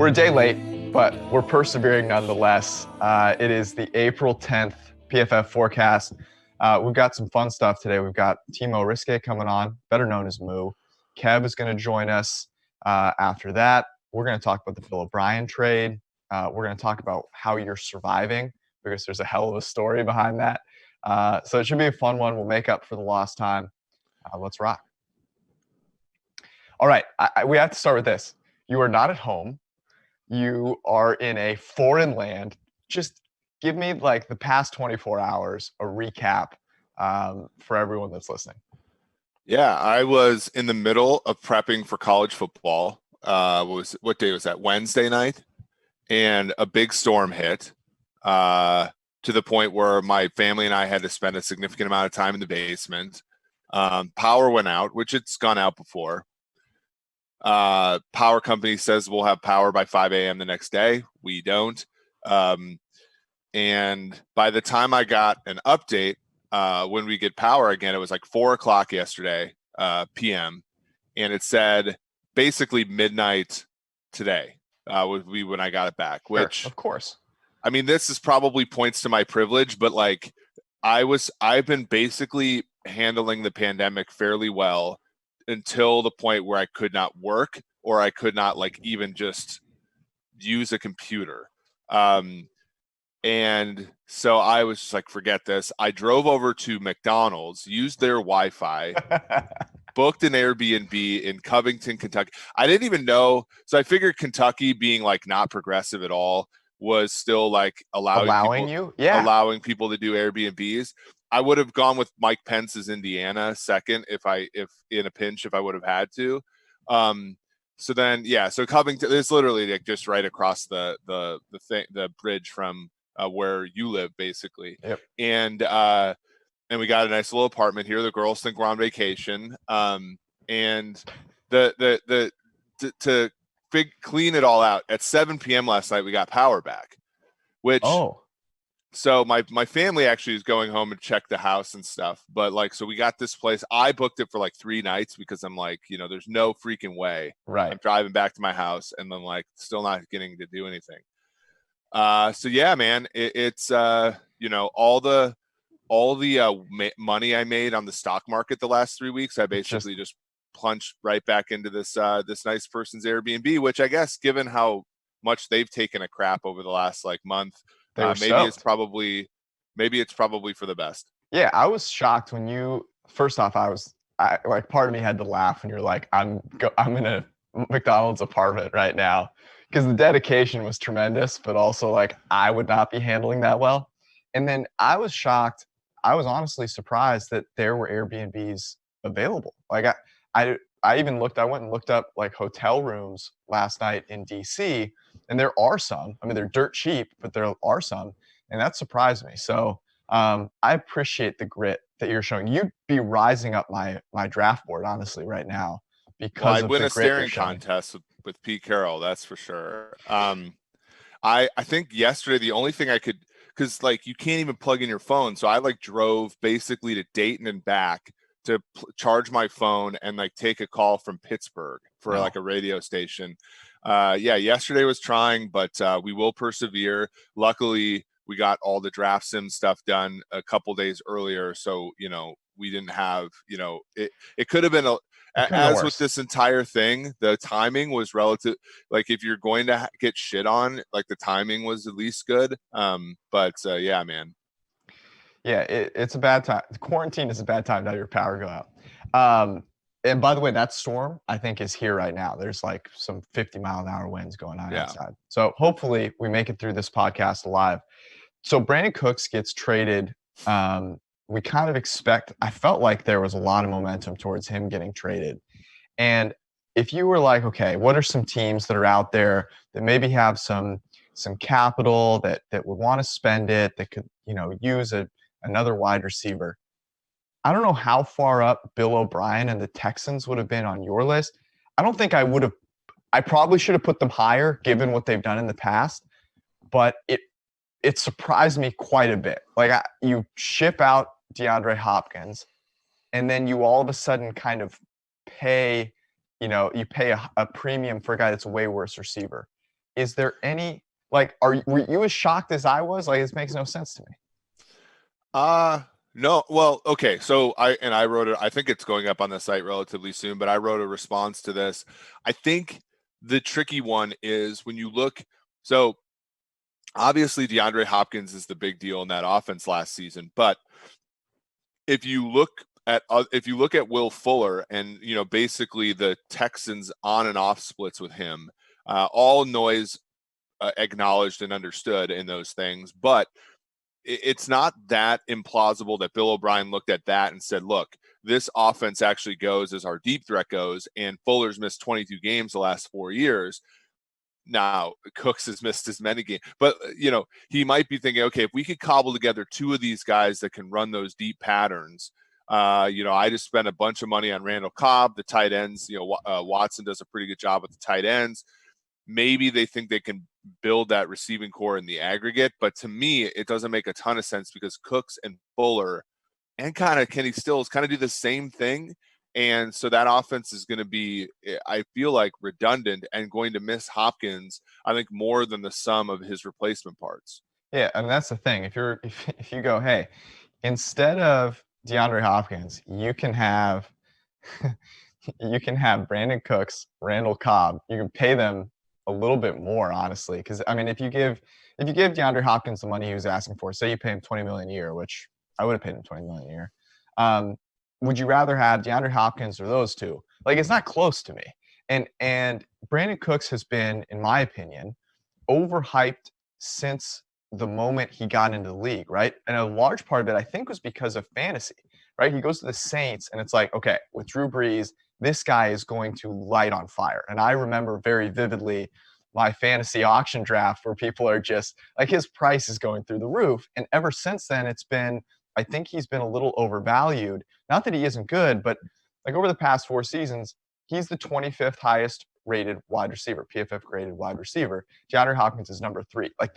a day late, but we're persevering nonetheless. It is the April 10th PFF Forecast. We've got some fun stuff today. We've got Timo Riske coming on, better known as Moo. Kev is going to join us after that. We're going to talk about the Bill O'Brien trade. We're going to talk about how you're surviving, because there's a hell of a story behind that. So it should be a fun one. We'll make up for the lost time. Let's rock. All right, we have to start with this. You are not at home. You are in a foreign land. Just give me like the past 24 hours, a recap for everyone that's listening. Yeah, I was in the middle of prepping for college football. What day was that? Wednesday night. And a big storm hit to the point where my family and I had to spend a significant amount of time in the basement. Power went out, which it's gone out before. Power company says we'll have power by 5 a.m. the next day. We don't. And by the time I got an update, when we get power again, it was like 4 o'clock yesterday, PM. And it said basically midnight today would be when I got it back, which sure, of course. I mean, this is probably points to my privilege, but like I've been basically handling the pandemic fairly well until the point where I could not work or I could not like even just use a computer. And so I was just like, forget this. I drove over to McDonald's, used their Wi-Fi, booked an Airbnb in Covington, Kentucky. I didn't even know. So I figured Kentucky being like not progressive at all was still like allowing people to do Airbnbs. I would have gone with Mike Pence's Indiana second if in a pinch, if I would have had to. So then, yeah, so Covington is literally like just right across the bridge from where you live, basically. Yep. And we got a nice little apartment here. The girls think we're on vacation. And to clean it all out at 7 p.m. last night, we got power back, which. Oh. So my family actually is going home and check the house and stuff. But like, so we got this place. I booked it for like 3 nights because I'm like, there's no freaking way. Right. I'm driving back to my house and then like still not getting to do anything. So yeah, man, it's all the money I made on the stock market the last 3 weeks, I basically just plunged right back into this nice person's Airbnb, which I guess given how much they've taken a crap over the last like month, maybe it's probably for the best. Yeah, I was shocked when first off, part of me had to laugh when you're like, I'm in a McDonald's apartment right now, because the dedication was tremendous, but also like I would not be handling that well. And then I was shocked. I was honestly surprised that there were Airbnbs available. Like I even went and looked up like hotel rooms last night in DC, and there are some. I mean, they're dirt cheap, but there are some, and that surprised me. So I appreciate the grit that you're showing. You'd be rising up my draft board, honestly, right now, because I'd win a staring contest with Pete Carroll, that's for sure. I think yesterday the only thing I could, because like you can't even plug in your phone, so I like drove basically to Dayton and back to charge my phone and like take a call from Pittsburgh for like a radio station. Yesterday was trying, but we will persevere. Luckily, we got all the draft sim stuff done a couple days earlier, so we didn't have it could have been as with this entire thing, the timing was relative. Like if you're going to get shit on, like the timing was at least good. Yeah, man. Yeah, it's a bad time. Quarantine is a bad time to have your power go out. And by the way, that storm, I think, is here right now. There's like some 50-mile-an-hour winds going on outside. So hopefully we make it through this podcast alive. So Brandin Cooks gets traded. We kind of I felt like there was a lot of momentum towards him getting traded. And if you were like, okay, what are some teams that are out there that maybe have some capital that would want to spend it, that could, use another wide receiver? I don't know how far up Bill O'Brien and the Texans would have been on your list. I don't think I would have. I probably should have put them higher given what they've done in the past, but it surprised me quite a bit. Like you ship out DeAndre Hopkins, and then you all of a sudden kind of pay, you pay a premium for a guy that's a way worse receiver. is there any like were you as shocked as I was? Like, this makes no sense to me. No. Well, okay. So I wrote it. I think it's going up on the site relatively soon, but I wrote a response to this. I think the tricky one is when you look. So obviously DeAndre Hopkins is the big deal in that offense last season, but if you look at Will Fuller and basically the Texans on and off splits with him, all noise acknowledged and understood in those things, but it's not that implausible that Bill O'Brien looked at that and said, look, this offense actually goes as our deep threat goes, and Fuller's missed 22 games the last 4 years. Now, Cooks has missed as many games, but he might be thinking, okay, if we could cobble together two of these guys that can run those deep patterns, I just spent a bunch of money on Randall Cobb, the tight ends. Watson does a pretty good job with the tight ends. Maybe they think they can build that receiving core in the aggregate, but to me, it doesn't make a ton of sense because Cooks and Fuller and kind of Kenny Stills kind of do the same thing. And so that offense is going to be, I feel like, redundant and going to miss Hopkins, I think, more than the sum of his replacement parts. Yeah, and that's the thing. If you go, hey, instead of DeAndre Hopkins, you can have Brandin Cooks, Randall Cobb. You can pay them a little bit more, honestly, because I mean, if you give DeAndre Hopkins the money he was asking for, say you pay him $20 million a year, which I would have paid him $20 million a year. Would you rather have DeAndre Hopkins or those two? Like, it's not close to me. And Brandin Cooks has been, in my opinion, overhyped since the moment he got into the league, right? And a large part of it, I think, was because of fantasy, right? He goes to the Saints, and it's like, okay, with Drew Brees, this guy is going to light on fire. And I remember very vividly my fantasy auction draft where people are just like, his price is going through the roof. And ever since then, I think he's been a little overvalued. Not that he isn't good, but like over the past 4 seasons, he's the 25th highest rated wide receiver, PFF graded wide receiver. DeAndre Hopkins is number 3. Like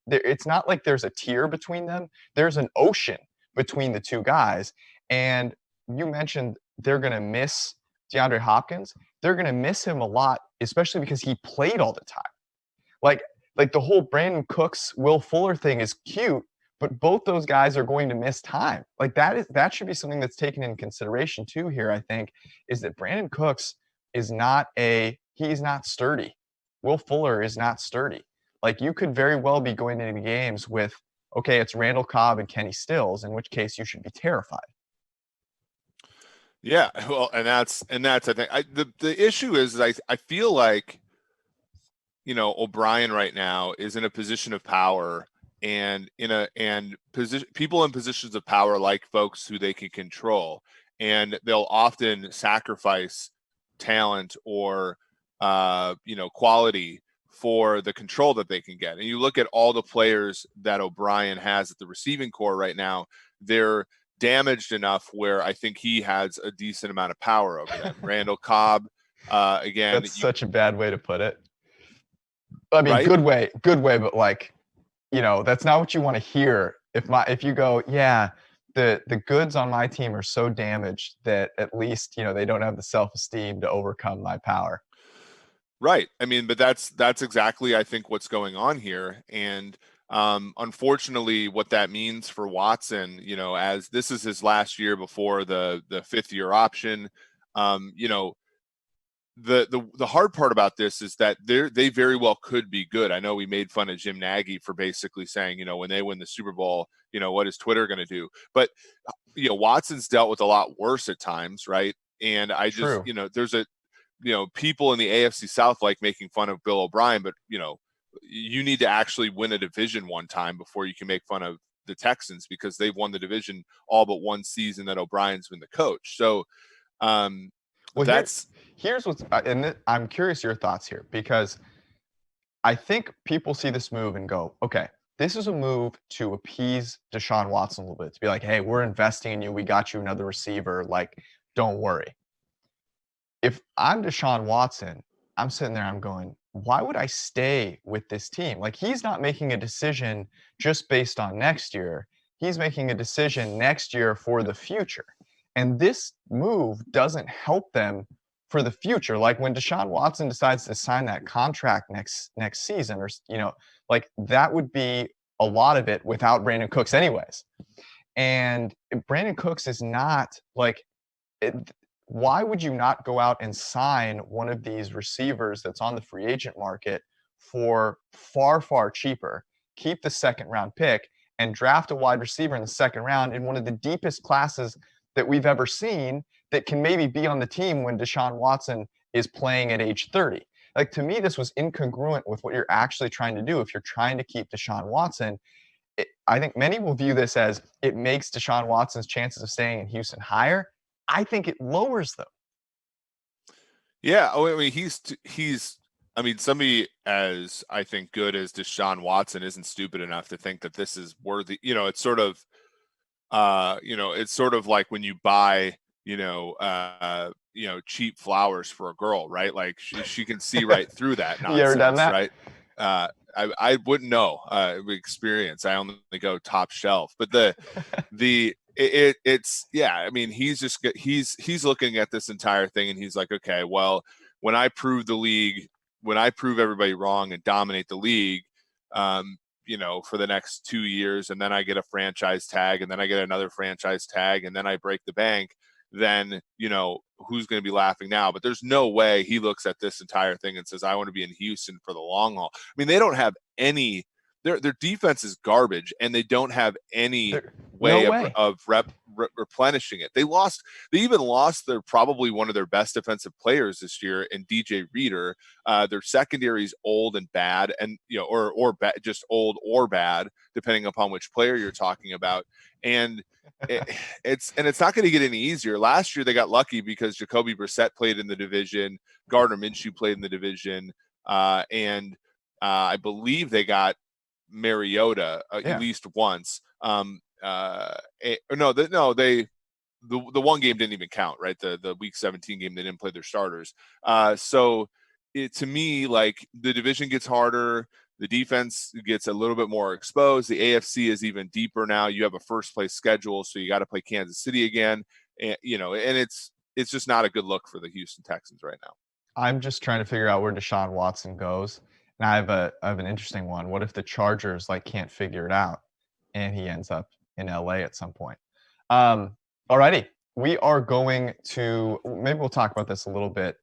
it's not like there's a tier between them. There's an ocean between the two guys. And you mentioned they're going to miss DeAndre Hopkins. They're going to miss him a lot, especially because he played all the time. Like the whole Brandin Cooks, Will Fuller thing is cute, but both those guys are going to miss time. Like that should be something that's taken into consideration too here, I think, is that Brandin Cooks he's not sturdy. Will Fuller is not sturdy. Like, you could very well be going into games with, okay, it's Randall Cobb and Kenny Stills, in which case you should be terrified. Yeah, well, and that's I think the issue is I feel like O'Brien right now is in a position of power, and people in positions of power like folks who they can control, and they'll often sacrifice talent or quality for the control that they can get. And you look at all the players that O'Brien has at the receiving core right now, they're damaged enough where I think he has a decent amount of power over them. Randall Cobb, again. That's such a bad way to put it. I mean, right? good way, but like, that's not what you want to hear. If you go, yeah, the goods on my team are so damaged that at least, they don't have the self-esteem to overcome my power. Right. I mean, but that's exactly, I think, what's going on here. And unfortunately, what that means for Watson, as this is his last year before the 5th-year option, the hard part about this is that they very well could be good. I know we made fun of Jim Nagy for basically saying, when they win the Super Bowl, what is Twitter going to do? But Watson's dealt with a lot worse at times, right? And I just, there's people in the AFC South like making fun of Bill O'Brien, but you need to actually win a division one time before you can make fun of the Texans, because they've won the division all but one season that O'Brien's been the coach. So here's what's, and I'm curious your thoughts here, because I think people see this move and go, okay, this is a move to appease Deshaun Watson a little bit, to be like, hey, we're investing in you. We got you another receiver. Like, don't worry. If I'm Deshaun Watson, I'm sitting there, I'm going, why would I stay with this team? Like, he's not making a decision just based on next year. He's making a decision next year for the future. And this move doesn't help them for the future. Like when Deshaun Watson decides to sign that contract next season, or like that would be a lot of it without Brandin Cooks anyways. And Brandin Cooks is not like why would you not go out and sign one of these receivers that's on the free agent market for far, far cheaper, keep the second round pick, and draft a wide receiver in the second round in one of the deepest classes that we've ever seen that can maybe be on the team when Deshaun Watson is playing at age 30? Like, to me, this was incongruent with what you're actually trying to do if you're trying to keep Deshaun Watson. I think many will view this as it makes Deshaun Watson's chances of staying in Houston higher. I think it lowers them. Yeah. I mean, I mean, somebody as I think good as Deshaun Watson isn't stupid enough to think that this is worthy. It's sort of, it's sort of like when you buy, cheap flowers for a girl, right? Like she can see right through that nonsense, you ever done that? Right? I wouldn't know experience. I only go top shelf, but it's yeah. I mean, he's looking at this entire thing and he's like, okay, well, when I prove everybody wrong and dominate the league, for the next 2 years, and then I get a franchise tag, and then I get another franchise tag, and then I break the bank, then who's going to be laughing now? But there's no way he looks at this entire thing and says, I want to be in Houston for the long haul. I mean, they don't have any. Their defense is garbage, and they don't have any way of replenishing it. They even lost probably one of their best defensive players this year in DJ Reader. Their secondary is old and bad, and just old or bad, depending upon which player you're talking about. And it's not going to get any easier. Last year they got lucky because Jacoby Brissett played in the division, Gardner Minshew played in the division, and I believe they got Mariota at least once. The one game didn't even count, right? The week 17 game, they didn't play their starters. So to me, like, the division gets harder, the defense gets a little bit more exposed. The AFC is even deeper now. You have a first place schedule, so you got to play Kansas City again, and it's just not a good look for the Houston Texans right now. I'm just trying to figure out where Deshaun Watson goes. And I have an interesting one. What if the Chargers can't figure it out and he ends up in LA at some point? Alrighty. We are going to, maybe we'll talk about this a little bit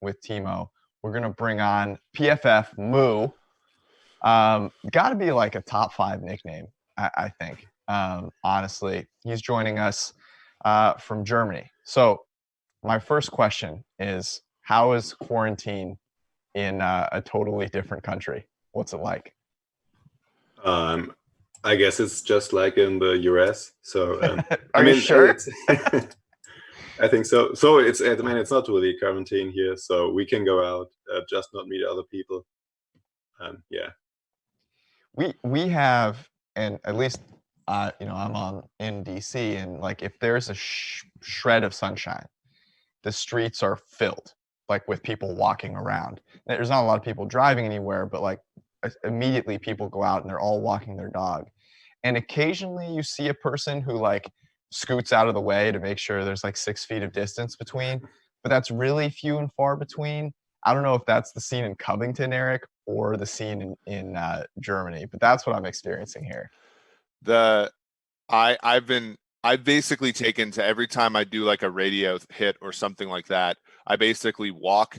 with Timo. We're going to bring on PFF Moo. Got to be like a top 5 nickname, I think. Honestly, he's joining us from Germany. So my first question is, how is quarantine in a totally different country? What's it like? I guess it's just like in the US. So Are you sure? I think so. So it's not really quarantine here, so we can go out, just not meet other people. Yeah. We have, and at least I'm in DC, and like if there's a shred of sunshine, the streets are filled with people walking around. There's not a lot of people driving anywhere, but immediately people go out and they're all walking their dog. And occasionally you see a person who scoots out of the way to make sure there's 6 feet of distance between, but that's really few and far between. I don't know if that's the scene in Covington, Eric, or the scene in Germany, but that's what I'm experiencing here. I've basically taken to every time I do a radio hit or something like that, I basically walk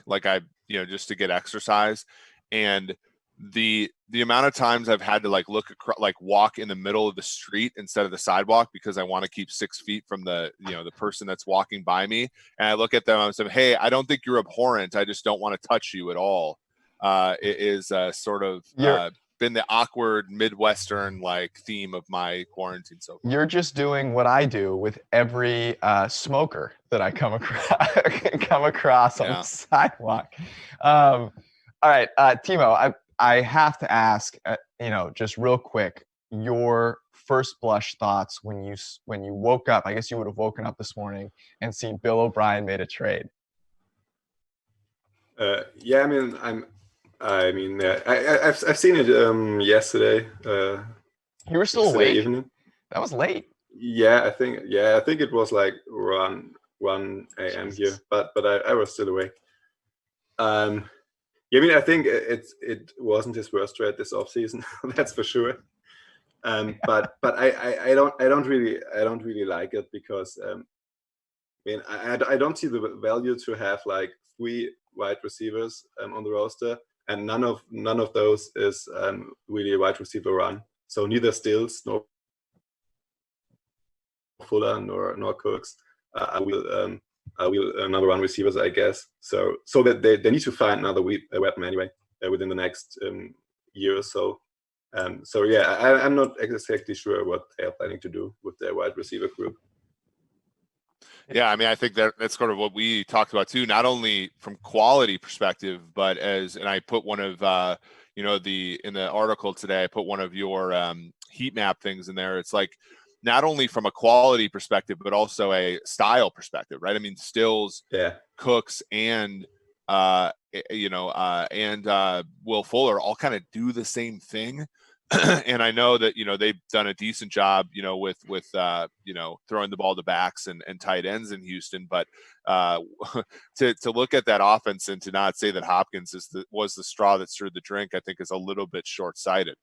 just to get exercise. And the amount of times I've had to look across, walk in the middle of the street instead of the sidewalk because I want to keep 6 feet from the person that's walking by me. And I look at them, I'm saying, hey, I don't think you're abhorrent. I just don't want to touch you at all. It is sort of been the awkward Midwestern theme of my quarantine so far. You're just doing what I do with every smoker that I come across on the sidewalk. All right, Timo, I have to ask, just real quick, your first blush thoughts when you woke up. I guess you would have woken up this morning and seen Bill O'Brien made a trade. Yeah, I've seen it yesterday. You were still awake? Evening. That was late. Yeah, I think it was around 1 a.m. Jesus. here, but I was still awake. Yeah, I mean, I think it wasn't his worst trade this offseason, that's for sure. But I don't really like it because I mean I don't see the value to have like 3 wide receivers on the roster, and none of those is really a wide receiver run. So neither Stills nor Fuller nor Cooks I will number 1 receivers, I guess. So that they need to find another weapon anyway within the next year or so. So yeah, I'm not exactly sure what they are planning to do with their wide receiver group. Yeah, I mean, I think that's sort of what we talked about too, not only from quality perspective, but and I put one of, in the article today, I put one of your heat map things in there. It's like, not only from a quality perspective, but also a style perspective, right? I mean, Stills, Cooks, and Will Fuller all kind of do the same thing. And I know that, they've done a decent job, with throwing the ball to backs and tight ends in Houston. But to look at that offense and to not say that Hopkins was the straw that stirred the drink, I think is a little bit short-sighted.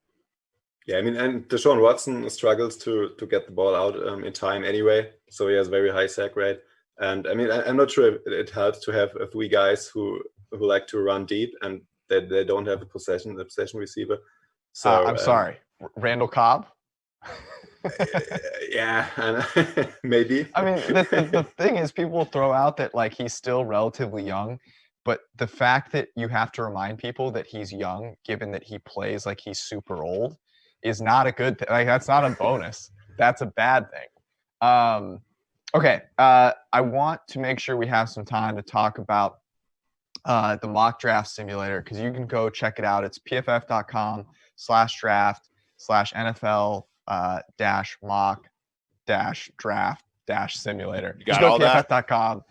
Yeah, I mean, and Deshaun Watson struggles to get the ball out in time anyway, so he has very high sack rate. And I mean, I'm not sure if it helps to have 3 guys who like to run deep and that they don't have a possession receiver. So I'm sorry, Randall Cobb. Yeah, maybe. I mean, the thing is, people will throw out that like he's still relatively young, but the fact that you have to remind people that he's young, given that he plays like he's super old, is not a good thing. Like, that's not a bonus. That's a bad thing. Okay, I want to make sure we have some time to talk about the mock draft simulator, because you can go check it out. It's pff.com/draft/NFL-mock-draft-simulator. You Just got go to all that? pff.com.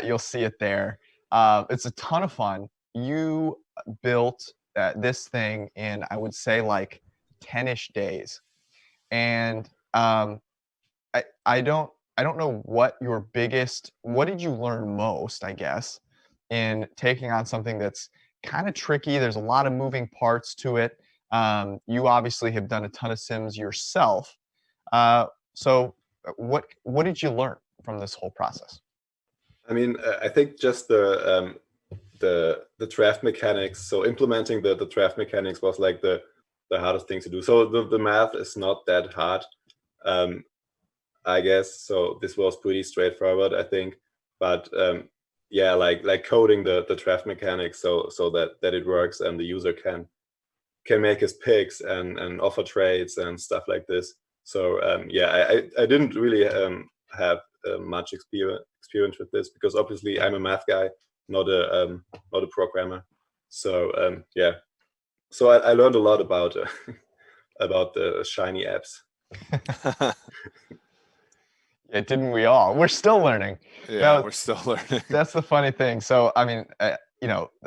You'll see it there. It's a ton of fun. You built this thing in, I would say, like 10-ish days. And I don't know what did you learn most, I guess, in taking on something that's kind of tricky. There's a lot of moving parts to it. You obviously have done a ton of sims yourself. So what did you learn from this whole process? I mean, I think just the draft mechanics. So implementing the draft mechanics was like the hardest thing to do. So the math is not that hard, I guess. So this was pretty straightforward, I think. But yeah, like coding the draft mechanics so that it works and the user can make his picks and offer trades and stuff like this. So yeah, I didn't really have much experience with this, because obviously I'm a math guy, not a programmer. So yeah, so I learned a lot about the shiny apps. Yeah, didn't we all? We're still learning. Yeah, we're still learning. That's the funny thing. So, I mean,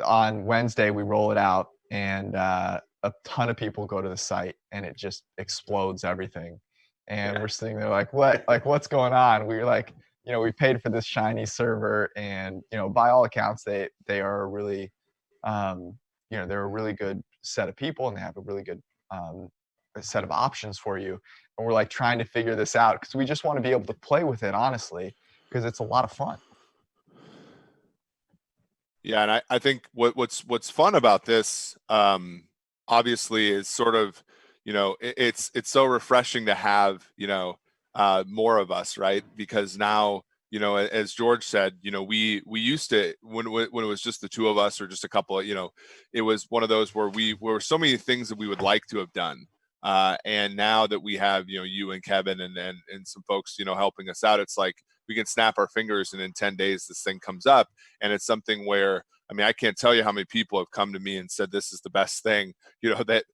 on Wednesday we roll it out, and a ton of people go to the site, and it just explodes everything. And we're sitting there like, what? Like, what's going on? We were like, we paid for this shiny server, and by all accounts, they are a really, they're a really good set of people, and they have a really good set of options for you. And we're like trying to figure this out because we just want to be able to play with it, honestly, because it's a lot of fun. Yeah, and I think what's fun about this, obviously, is sort of, it's so refreshing to have, more of us, right? Because now, as George said, we used to, when it was just the 2 of us or just a couple of, it was one of those where were so many things that we would like to have done. And now that we have, you and Kevin and some folks, helping us out, it's like we can snap our fingers and in 10 days this thing comes up. And it's something where, I mean, I can't tell you how many people have come to me and said this is the best thing, that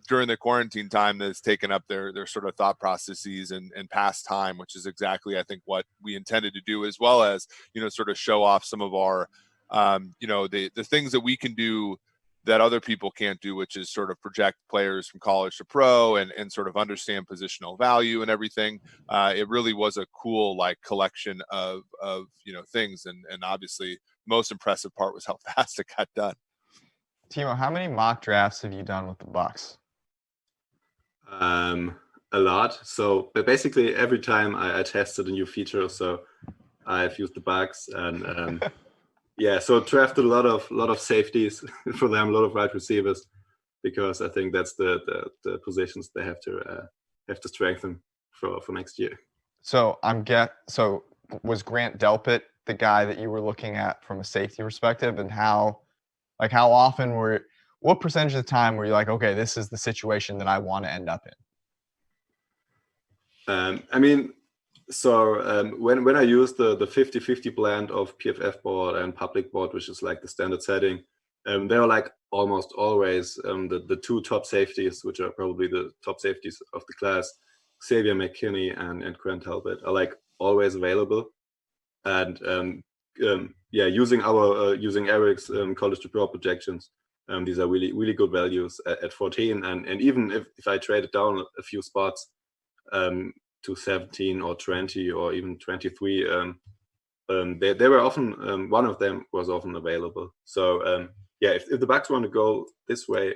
during the quarantine time that has taken up their sort of thought processes and past time, which is exactly, I think, what we intended to do, as well as, sort of show off some of our, the things that we can do that other people can't do, which is sort of project players from college to pro and sort of understand positional value and everything. It really was a cool like collection of things, and obviously most impressive part was how fast it got done. Timo, how many mock drafts have you done with the Bucks? A lot. So but basically every time I tested a new feature, so I've used the Bucks and yeah, so drafted a lot of safeties for them, a lot of wide receivers, because I think that's the positions they have to strengthen for next year. So so was Grant Delpit the guy that you were looking at from a safety perspective, and how often what percentage of the time were you like, okay, this is the situation that I want to end up in? I mean, so when I use the 50-50 blend of PFF board and public board, which is like the standard setting, they are like almost always the two top safeties, which are probably the top safeties of the class, Xavier McKinney and Grant Talbot, are like always available. And yeah, using Eric's college to pro projections, these are really good values at 14, and even if I trade it down a few spots to 17 or 20 or even 23, they were often one of them was often available. So yeah, if the Bucks want to go this way,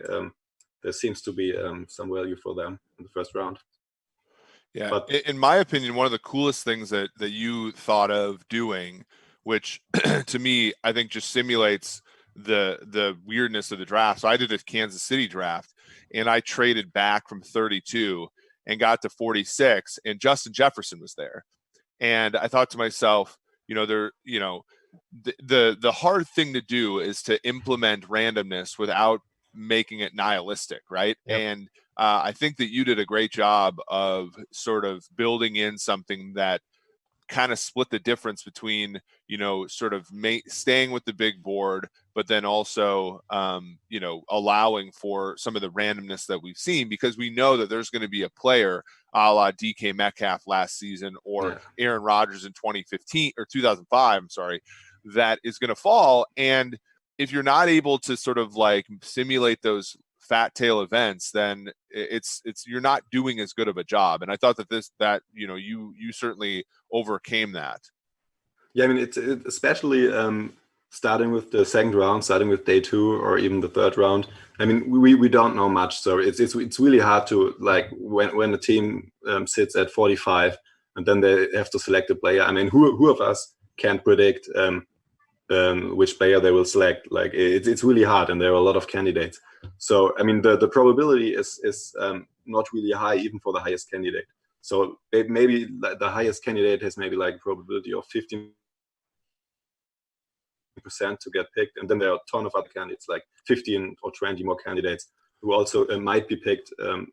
there seems to be some value for them in the first round. Yeah, but in my opinion, one of the coolest things that you thought of doing, which to me I think just simulates the weirdness of the draft. So I did a Kansas City draft, and I traded back from 32 and got to 46, and Justin Jefferson was there. And I thought to myself, the hard thing to do is to implement randomness without making it nihilistic, right? Yep. And I think that you did a great job of sort of building in something that kind of split the difference between, sort of staying with the big board, but then also, allowing for some of the randomness that we've seen, because we know that there's going to be a player a la DK Metcalf last season or Aaron Rodgers in 2015 or 2005, I'm sorry, that is going to fall. And if you're not able to sort of like simulate those fat tail events, then it's you're not doing as good of a job. And I thought that you certainly overcame that. Yeah, I mean, it's especially starting with the second round, starting with day 2 or even the third round. I mean, we don't know much, so it's really hard to, like, when the team sits at 45 and then they have to select a player. I mean, who of us can predict which player they will select? Like, it's really hard, and there are a lot of candidates. So I mean, the probability is not really high even for the highest candidate. So maybe the highest candidate has maybe like a probability of 15% to get picked, and then there are a ton of other candidates, like 15 or 20 more candidates who also might be picked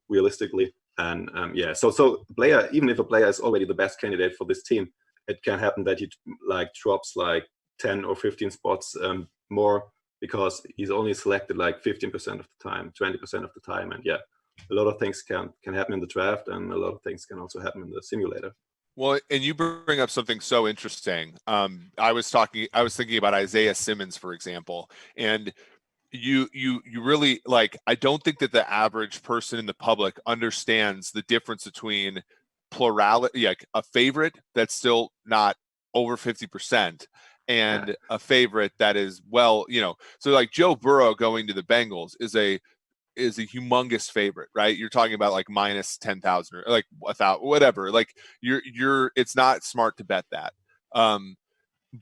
realistically. And yeah, so the player, even if a player is already the best candidate for this team, it can happen that he like drops like 10 or 15 spots more, because he's only selected like 15% of the time, 20% of the time. And yeah, a lot of things can happen in the draft, and a lot of things can also happen in the simulator. Well, and you bring up something so interesting. I was thinking about Isaiah Simmons, for example, and you really, like, I don't think that the average person in the public understands the difference between plurality, like a favorite that's still not over 50%, and a favorite that is, well, so like Joe Burrow going to the Bengals is a humongous favorite, right? You're talking about like minus 10,000 or like 1,000, whatever. Like it's not smart to bet that.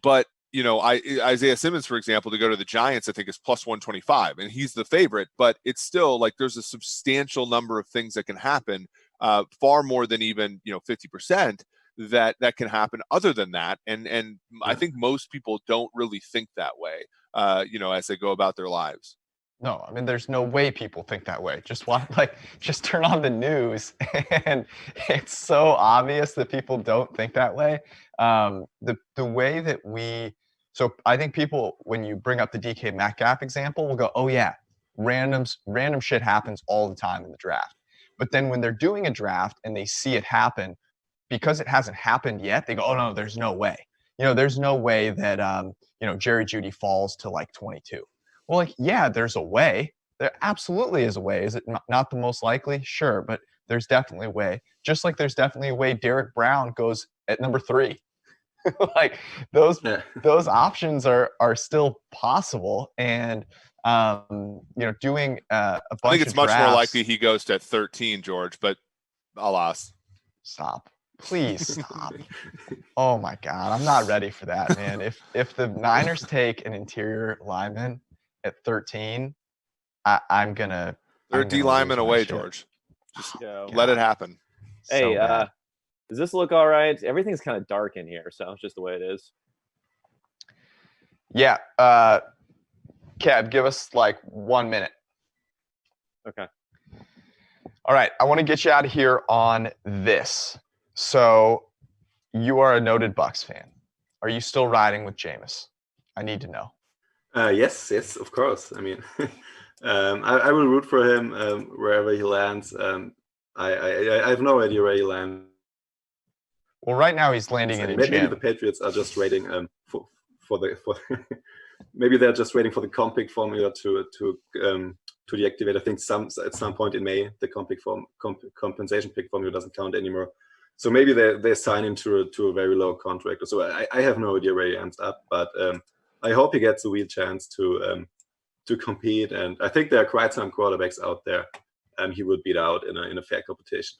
But Isaiah Simmons, for example, to go to the Giants, I think is plus 125, and he's the favorite. But it's still like there's a substantial number of things that can happen, far more than even 50%. That can happen other than that, and I think most people don't really think that way, as they go about their lives. No, I mean, there's no way people think that way. Just turn on the news, and it's so obvious that people don't think that way. The way that so I think people, when you bring up the DK Metcalf example, will go, oh yeah, random shit happens all the time in the draft. But then when they're doing a draft and they see it happen, because it hasn't happened yet, they go, oh no, there's no way. There's no way that Jerry Jeudy falls to like 22. Well, like, yeah, there's a way. There absolutely is a way. Is it not the most likely? Sure, but there's definitely a way. Just like there's definitely a way Derek Brown goes at number 3. Like those options are still possible, and doing a bunch I think it's of much drafts, more likely he goes to 13, George, but alas. Stop. Please stop. Oh my God. I'm not ready for that, man. If the Niners take an interior lineman at 13, I'm gonna. They're D lineman away, shit. George. Just let it happen. Hey, So does this look all right? Everything's kind of dark in here, so it's just the way it is. yeah. Kev, give us like 1 minute. Okay. All right. I want to get you out of here on this. So you are a noted Bucs fan. Are you still riding with Jameis? I need to know. Yes, of course. I mean, I will root for him wherever he lands. I have no idea where he lands. Well, right now he's landing in a maybe gym. the Patriots are just waiting for the maybe they're just waiting for the comp pick formula to deactivate. I think at some point in May the compensation pick formula doesn't count anymore. So maybe they sign him to a very low contract. So I have no idea where he ends up, but I hope he gets a real chance to compete. And I think there are quite some quarterbacks out there he would beat out in a fair competition.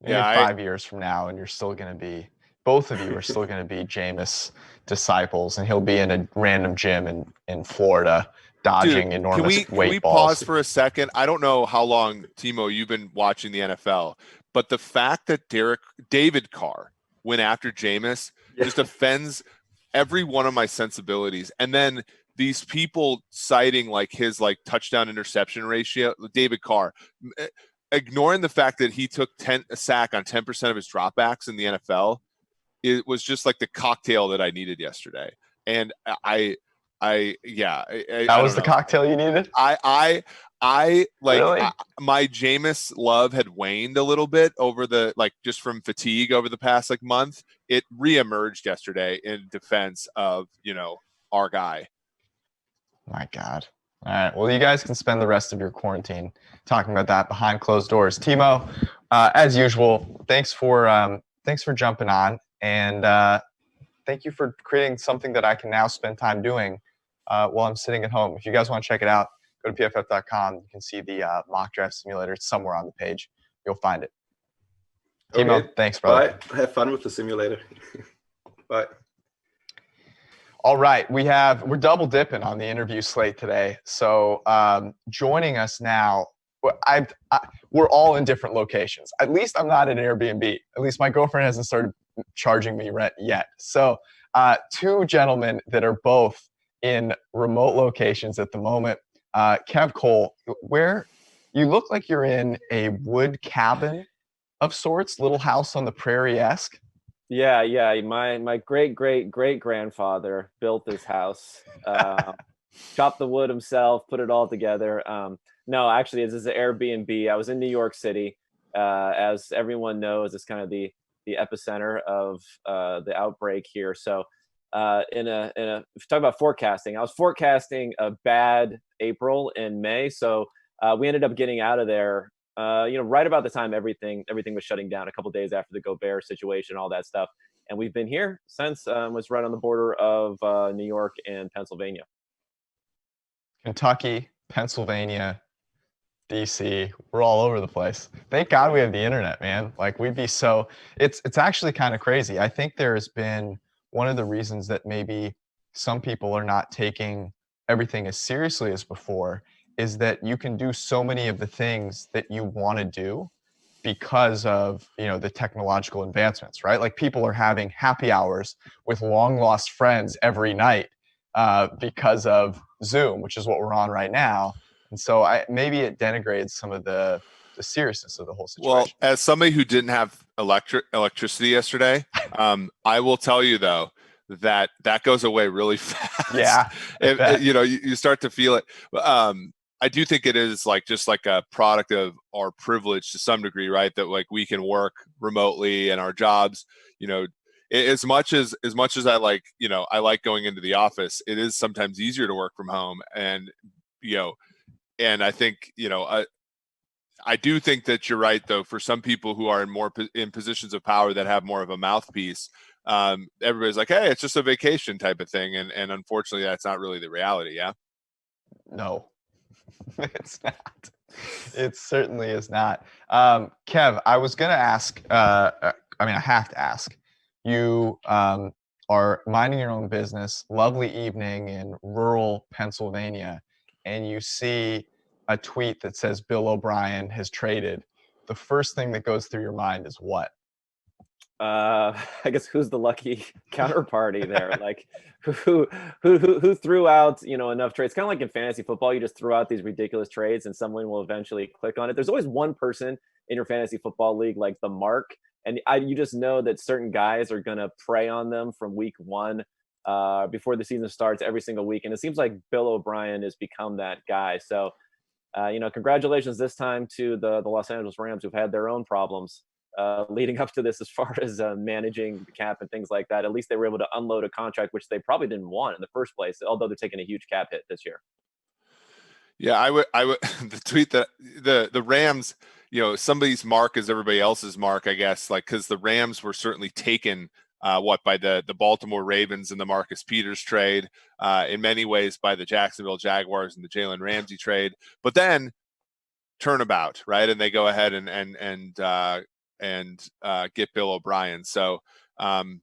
Maybe 5 years from now, and you're still going to be, both of you are still going to be Jameis disciples, and he'll be in a random gym in Florida dodging enormous weight balls. Can we pause for a second? I don't know how long, Timo, you've been watching the NFL, but the fact that David Carr went after Jameis just offends every one of my sensibilities. And then these people citing like his like touchdown interception ratio, David Carr, ignoring the fact that he took a sack on 10% of his dropbacks in the NFL, it was just like the cocktail that I needed yesterday. And that was the cocktail you needed? I like really? My Jameis love had waned a little bit over just from fatigue over the past month. It reemerged yesterday in defense of, our guy. My God. All right. Well, you guys can spend the rest of your quarantine talking about that behind closed doors. Timo, as usual, thanks for jumping on, and thank you for creating something that I can now spend time doing while I'm sitting at home. If you guys want to check it out, go to pff.com. You can see the mock draft simulator. It's somewhere on the page. You'll find it. Timo, thanks, brother. Bye. Have fun with the simulator. Bye. All right, we're double dipping on the interview slate today. So joining us now, we're all in different locations. At least I'm not at an Airbnb. At least my girlfriend hasn't started charging me rent yet. So 2 gentlemen that are both in remote locations at the moment. Kev Cole, where you look like you're in a wood cabin of sorts, Little House on the Prairie-esque. Yeah. My great grandfather built this house, chopped the wood himself, put it all together. No, actually, this is an Airbnb. I was in New York City. As everyone knows, it's kind of the epicenter of the outbreak here. So, if you talk about forecasting, I was forecasting a bad April and May. So we ended up getting out of there. Right about the time everything was shutting down, a couple of days after the Gobert situation, all that stuff. And we've been here since. Was right on the border of New York and Pennsylvania. Kentucky, Pennsylvania, DC, we're all over the place. Thank God we have the internet, man. It's actually kind of crazy. I think there has been one of the reasons that maybe some people are not taking everything as seriously as before is that you can do so many of the things that you want to do because of, the technological advancements, right? Like people are having happy hours with long lost friends every night because of Zoom, which is what we're on right now. And so maybe it denigrates some of the seriousness of the whole situation. Well, as somebody who didn't have electricity yesterday, I will tell you though, that goes away really fast. Yeah. You start to feel it. I do think it is just a product of our privilege to some degree, right? That we can work remotely and our jobs, as much as I like, I like going into the office, it is sometimes easier to work from home. And and I think, I do think that you're right, though, for some people who are in positions of power that have more of a mouthpiece, everybody's like, hey, it's just a vacation type of thing. And unfortunately, that's not really the reality. Yeah. No, it's not. It certainly is not. Kev, I was going to ask, I have to ask. You are minding your own business, lovely evening in rural Pennsylvania, and you see a tweet that says Bill O'Brien has traded. The first thing that goes through your mind is what? I guess who's the lucky counterparty there? Like who threw out, enough trades? Kind of like in fantasy football, you just throw out these ridiculous trades and someone will eventually click on it. There's always one person in your fantasy football league, like the mark. And you just know that certain guys are going to prey on them from week one before the season starts every single week. And it seems like Bill O'Brien has become that guy. So, congratulations this time to the Los Angeles Rams, who've had their own problems leading up to this as far as managing the cap and things like that. At least they were able to unload a contract, which they probably didn't want in the first place, although they're taking a huge cap hit this year. Yeah, I would the tweet that the Rams, somebody's mark is everybody else's mark, I guess, like, because the Rams were certainly taken by the Baltimore Ravens in the Marcus Peters trade, in many ways by the Jacksonville Jaguars and the Jalen Ramsey trade, but then turnabout, right? And they go ahead and get Bill O'Brien. So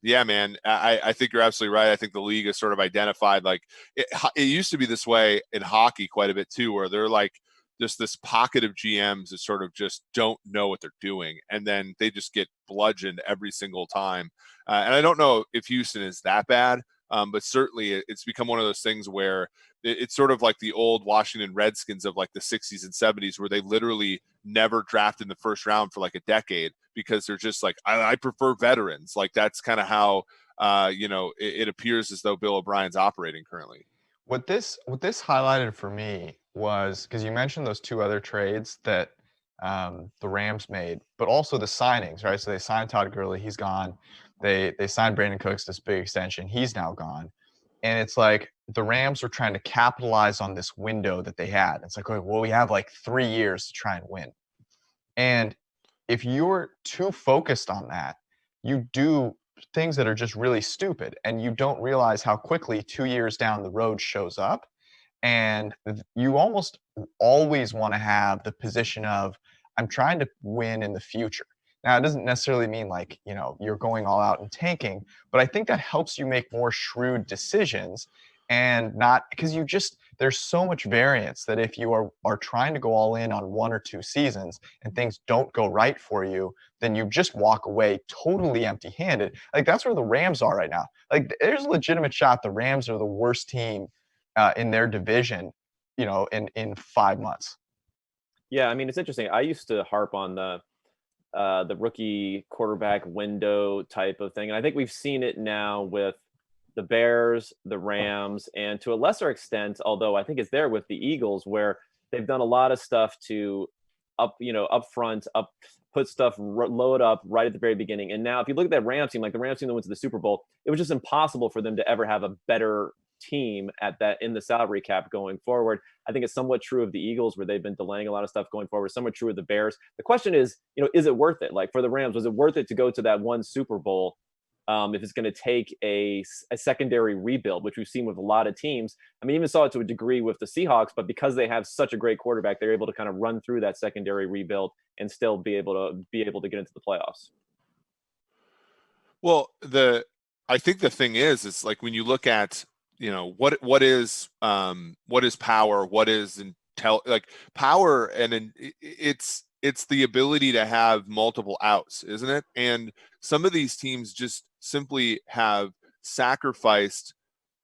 yeah, man, I think you're absolutely right. I think the league has sort of identified, like, it used to be this way in hockey quite a bit too, where they're like just this pocket of GMs that sort of just don't know what they're doing, and then they just get bludgeoned every single time. And I don't know if Houston is that bad, but certainly it's become one of those things where it's sort of like the old Washington Redskins of like the 60s and 70s, where they literally never drafted in the first round for like a decade because they're just like, I prefer veterans. Like, that's kind of how, it appears as though Bill O'Brien's operating currently. What this highlighted for me was, because you mentioned those two other trades that the Rams made, but also the signings, right? So they signed Todd Gurley, he's gone. They signed Brandin Cooks, this big extension, he's now gone. And it's like the Rams were trying to capitalize on this window that they had. It's like, well, we have like 3 years to try and win. And if you're too focused on that, you do things that are just really stupid, and you don't realize how quickly 2 years down the road shows up. And you almost always want to have the position of, I'm trying to win in the future. Now, it doesn't necessarily mean like, you're going all out and tanking, but I think that helps you make more shrewd decisions, and not because there's so much variance that if you are trying to go all in on 1 or 2 seasons and things don't go right for you, then you just walk away totally empty-handed. Like, that's where the Rams are right now. Like, there's a legitimate shot the Rams are the worst team in their division, in 5 months. Yeah, I mean, it's interesting. I used to harp on the rookie quarterback window type of thing, and I think we've seen it now with the Bears, the Rams, and to a lesser extent, although I think it's there with the Eagles, where they've done a lot of stuff to put stuff load up right at the very beginning. And now if you look at that Rams team, like the Rams team that went to the Super Bowl, it was just impossible for them to ever have a better team in the salary cap going forward. I think it's somewhat true of the Eagles, where they've been delaying a lot of stuff going forward. Somewhat true of the Bears. The question is, is it worth it? Like, for the Rams, was it worth it to go to that one Super Bowl if it's going to take a secondary rebuild, which we've seen with a lot of teams? I mean, even saw it to a degree with the Seahawks, but because they have such a great quarterback, they're able to kind of run through that secondary rebuild and still be able to get into the playoffs. Well, I think the thing is like, when you look at, what is power, what is like power, and it's the ability to have multiple outs, isn't it? And some of these teams just simply have sacrificed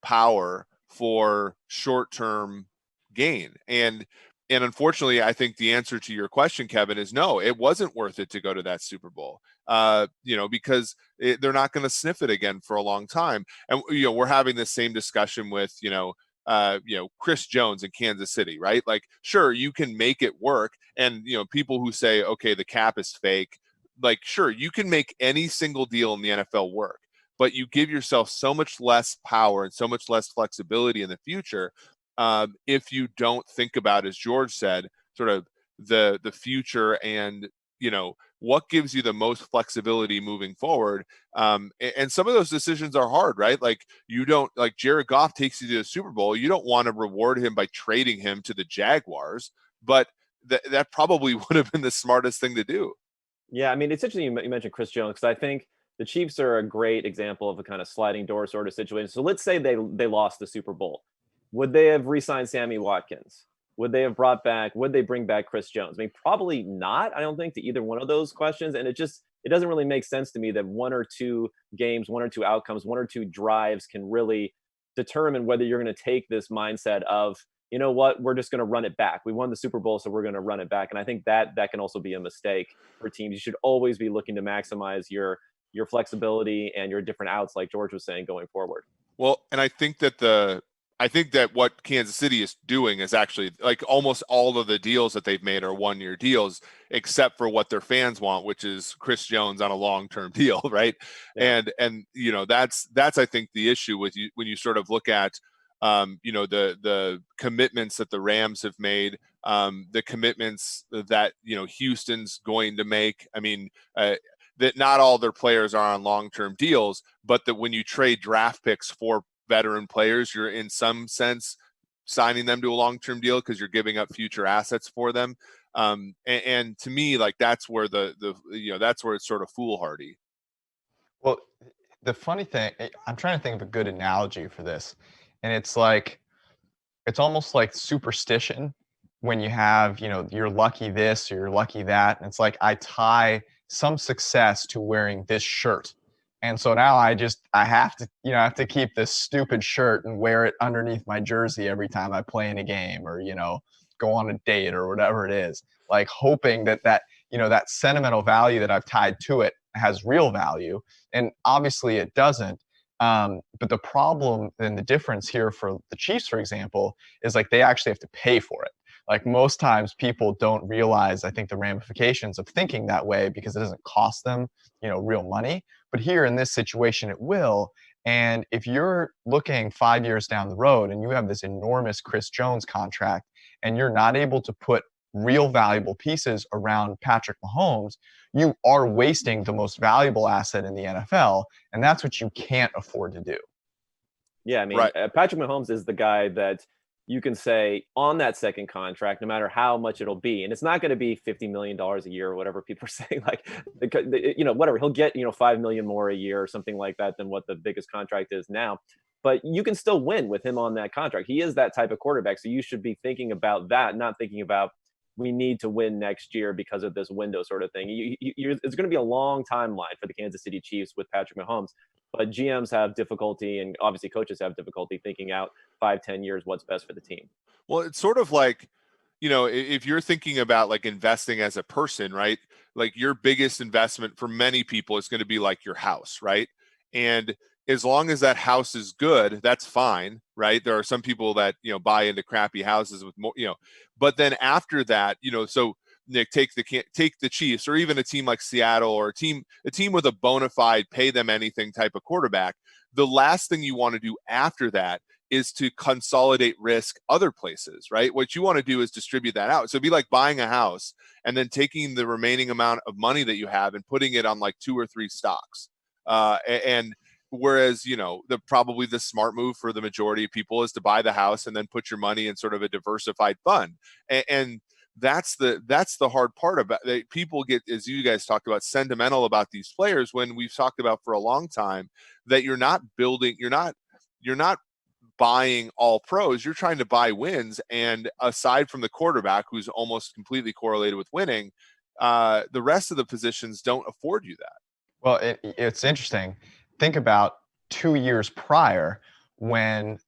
power for short-term gain. And unfortunately, I think the answer to your question, Kevin, is no, it wasn't worth it to go to that Super Bowl, because they're not going to sniff it again for a long time. And, we're having the same discussion with, Chris Jones in Kansas City, right? Like, sure, you can make it work. And, people who say, okay, the cap is fake, like, sure, you can make any single deal in the NFL work, but you give yourself so much less power and so much less flexibility in the future if you don't think about, as George said, sort of the future and, what gives you the most flexibility moving forward. And some of those decisions are hard, right? Like, you don't, like, Jared Goff takes you to the Super Bowl. You don't want to reward him by trading him to the Jaguars, but that probably would have been the smartest thing to do. Yeah, I mean, it's interesting you mentioned Chris Jones, because I think the Chiefs are a great example of a kind of sliding door sort of situation. So let's say they lost the Super Bowl. Would they have re-signed Sammy Watkins? Would they bring back Chris Jones? I mean, probably not, I don't think, to either one of those questions. And it doesn't really make sense to me that one or two games, one or two outcomes, one or two drives can really determine whether you're going to take this mindset of, you know what, we're just going to run it back. We won the Super Bowl, so we're going to run it back. And I think that can also be a mistake for teams. You should always be looking to maximize your flexibility and your different outs, like George was saying, going forward. Well, and I think that what Kansas City is doing is actually, like, almost all of the deals that they've made are 1-year deals, except for what their fans want, which is Chris Jones on a long-term deal, right? Yeah. And that's I think the issue with you when you sort of look at the commitments that the Rams have made, the commitments that Houston's going to make. I mean, that not all their players are on long-term deals, but that when you trade draft picks for veteran players, you're in some sense signing them to a long-term deal because you're giving up future assets for them. And to me, like, that's where that's where it's sort of foolhardy. Well, the funny thing, I'm trying to think of a good analogy for this. And it's like, it's almost like superstition when you have, you're lucky this or you're lucky that. And it's like, I tie some success to wearing this shirt. And so now I have to keep this stupid shirt and wear it underneath my jersey every time I play in a game or, go on a date or whatever it is, like hoping that that sentimental value that I've tied to it has real value. And obviously it doesn't. But the problem and the difference here for the Chiefs, for example, is like they actually have to pay for it. Like most times people don't realize, I think, the ramifications of thinking that way because it doesn't cost them, real money. But here in this situation, it will. And if you're looking 5 years down the road and you have this enormous Chris Jones contract and you're not able to put real valuable pieces around Patrick Mahomes, you are wasting the most valuable asset in the NFL, and that's what you can't afford to do. Yeah, I mean, right. Patrick Mahomes is the guy that you can say on that second contract, no matter how much it'll be, and it's not going to be $50 million a year or whatever people are saying, like, whatever, he'll get, $5 million more a year or something like that than what the biggest contract is now. But you can still win with him on that contract. He is that type of quarterback. So you should be thinking about that, not thinking about, we need to win next year because of this window sort of thing. It's going to be a long timeline for the Kansas City Chiefs with Patrick Mahomes, but GMs have difficulty, and obviously coaches have difficulty thinking out 5-10 years what's best for the team. Well, it's sort of like, if you're thinking about like investing as a person, right? Like your biggest investment for many people is going to be like your house, right? And as long as that house is good, that's fine, right? There are some people that, buy into crappy houses with more, but then after that, so Nick, take the Chiefs or even a team like Seattle or a team with a bona fide pay them anything type of quarterback. The last thing you want to do after that is to consolidate risk other places, right? What you want to do is distribute that out. So it'd be like buying a house and then taking the remaining amount of money that you have and putting it on like 2 or 3 stocks. And whereas, probably the smart move for the majority of people is to buy the house and then put your money in sort of a diversified fund. And that's the hard part about that. People get, as you guys talked about, sentimental about these players when we've talked about for a long time that you're not buying all pros, you're trying to buy wins. And aside from the quarterback, who's almost completely correlated with winning, the rest of the positions don't afford you that. Well, it's interesting. Think about 2 years prior when,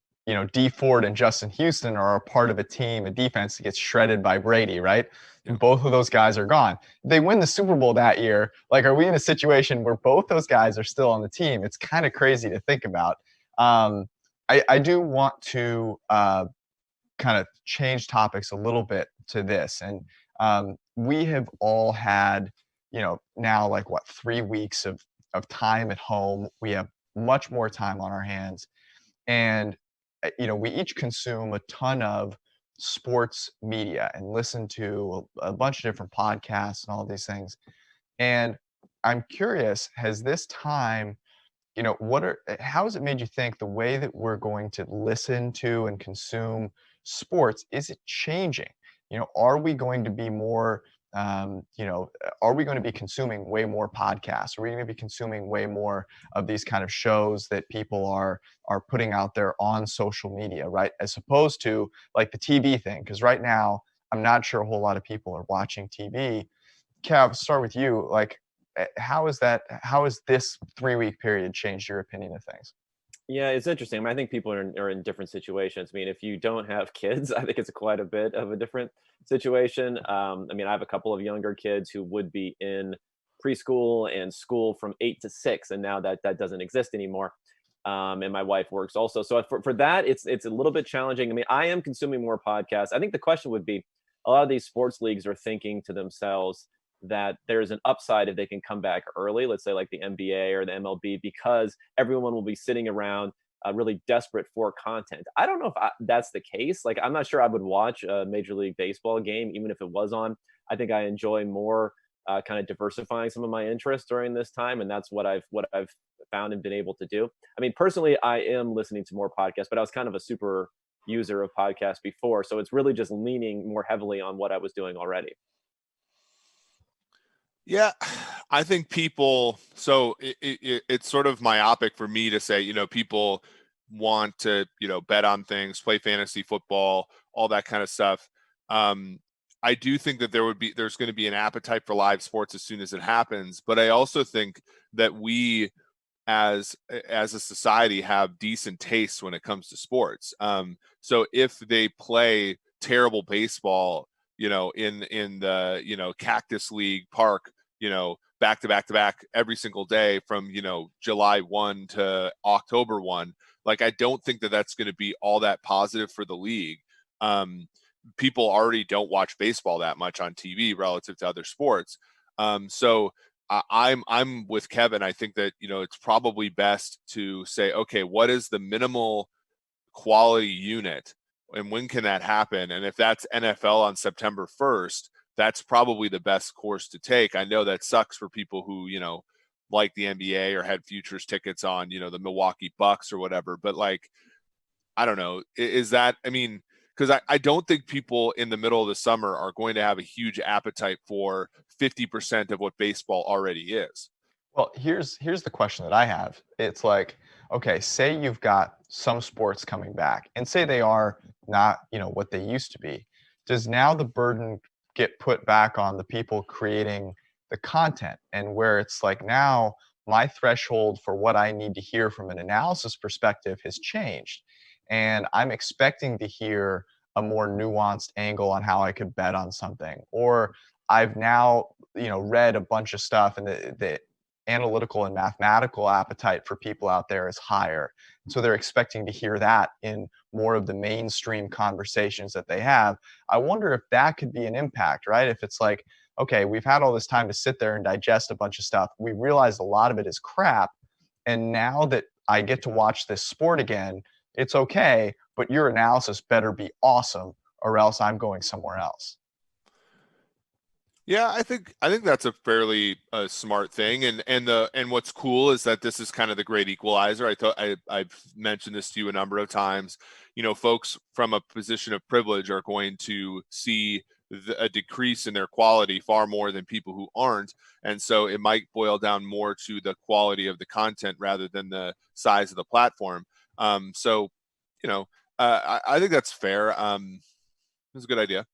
Dee Ford and Justin Houston are a part of a team, a defense that gets shredded by Brady, right? And both of those guys are gone. They win the Super Bowl that year. Like, are we in a situation where both those guys are still on the team? It's kind of crazy to think about. I do want to kind of change topics a little bit to this. And we have all had, now like 3 weeks of time at home. We have much more time on our hands. And we each consume a ton of sports media and listen to a bunch of different podcasts and all these things. And I'm curious, has this time, how has it made you think the way that we're going to listen to and consume sports, is it changing? Are we going to be more, are we going to be consuming way more podcasts? Are we going to be consuming way more of these kind of shows that people are putting out there on social media, right? As opposed to like the TV thing, because right now I'm not sure a whole lot of people are watching TV. Cav, start with you. Like, how has this 3-week period changed your opinion of things? Yeah, it's interesting. I mean, I think people are in different situations. I mean, if you don't have kids, I think it's quite a bit of a different situation. I mean, I have a couple of younger kids who would be in preschool and school from 8 to 6, and now that doesn't exist anymore. And my wife works also, so for that, it's a little bit challenging. I mean, I am consuming more podcasts. I think the question would be, a lot of these sports leagues are thinking to themselves that there's an upside if they can come back early, let's say like the NBA or the MLB, because everyone will be sitting around really desperate for content. I don't know if that's the case. Like, I'm not sure I would watch a Major League Baseball game, even if it was on. I think I enjoy more kind of diversifying some of my interests during this time. And that's what I've found and been able to do. I mean, personally, I am listening to more podcasts, but I was kind of a super user of podcasts before. So it's really just leaning more heavily on what I was doing already. Yeah, I think people, so it's sort of myopic for me to say, people want to, bet on things, play fantasy football, all that kind of stuff. I do think that there's going to be an appetite for live sports as soon as it happens. But I also think that we as a society have decent tastes when it comes to sports. So if they play terrible baseball, in the, Cactus League Park, back to back to back every single day from, July 1 to October 1, like, I don't think that that's going to be all that positive for the league. People already don't watch baseball that much on TV relative to other sports. So I'm with Kevin. I think that, it's probably best to say, okay, what is the minimal quality unit and when can that happen? And if that's NFL on September 1st, that's probably the best course to take. I know that sucks for people who, like the NBA or had futures tickets on, the Milwaukee Bucks or whatever. But like, I don't know, is that, I mean, because I don't think people in the middle of the summer are going to have a huge appetite for 50% of what baseball already is. Well, here's the question that I have. It's like, okay, say you've got some sports coming back and say they are not, what they used to be. Does now the burden get put back on the people creating the content, and where it's like, now my threshold for what I need to hear from an analysis perspective has changed, and I'm expecting to hear a more nuanced angle on how I could bet on something, or I've now, read a bunch of stuff, and the analytical and mathematical appetite for people out there is higher. So they're expecting to hear that in more of the mainstream conversations that they have. I wonder if that could be an impact, right? If it's like, okay, we've had all this time to sit there and digest a bunch of stuff. We realized a lot of it is crap. And now that I get to watch this sport again, it's okay, but your analysis better be awesome or else I'm going somewhere else. Yeah, I think that's a fairly smart thing, and what's cool is that this is kind of the great equalizer. I've mentioned this to you a number of times. Folks from a position of privilege are going to see a decrease in their quality far more than people who aren't, and so it might boil down more to the quality of the content rather than the size of the platform. So, I think that's fair. It's a good idea.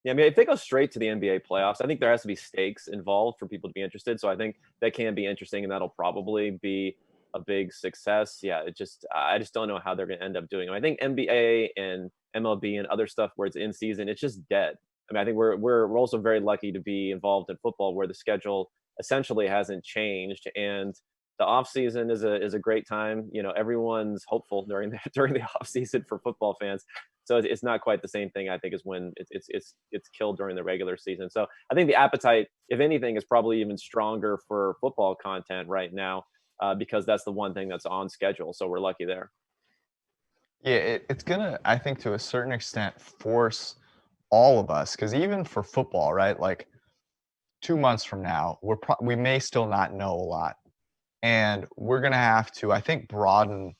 Yeah, I mean, if they go straight to the NBA playoffs, I think there has to be stakes involved for people to be interested. So I think that can be interesting, and that'll probably be a big success. Yeah, I just don't know how they're going to end up doing it. I think NBA and MLB and other stuff where it's in season, it's just dead. I mean, I think we're also very lucky to be involved in football where the schedule essentially hasn't changed, and the off season is a great time. Everyone's hopeful during the off season for football fans. So it's not quite the same thing, I think, as when it's killed during the regular season. So I think the appetite, if anything, is probably even stronger for football content right now because that's the one thing that's on schedule. So we're lucky there. Yeah, it's gonna, I think, to a certain extent, force all of us, because even for football, right? Like 2 months from now, we may still not know a lot, and we're gonna have to, I think, broaden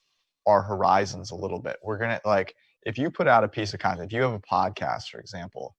our horizons a little bit. We're gonna like if you put out a piece of content, if you have a podcast, for example,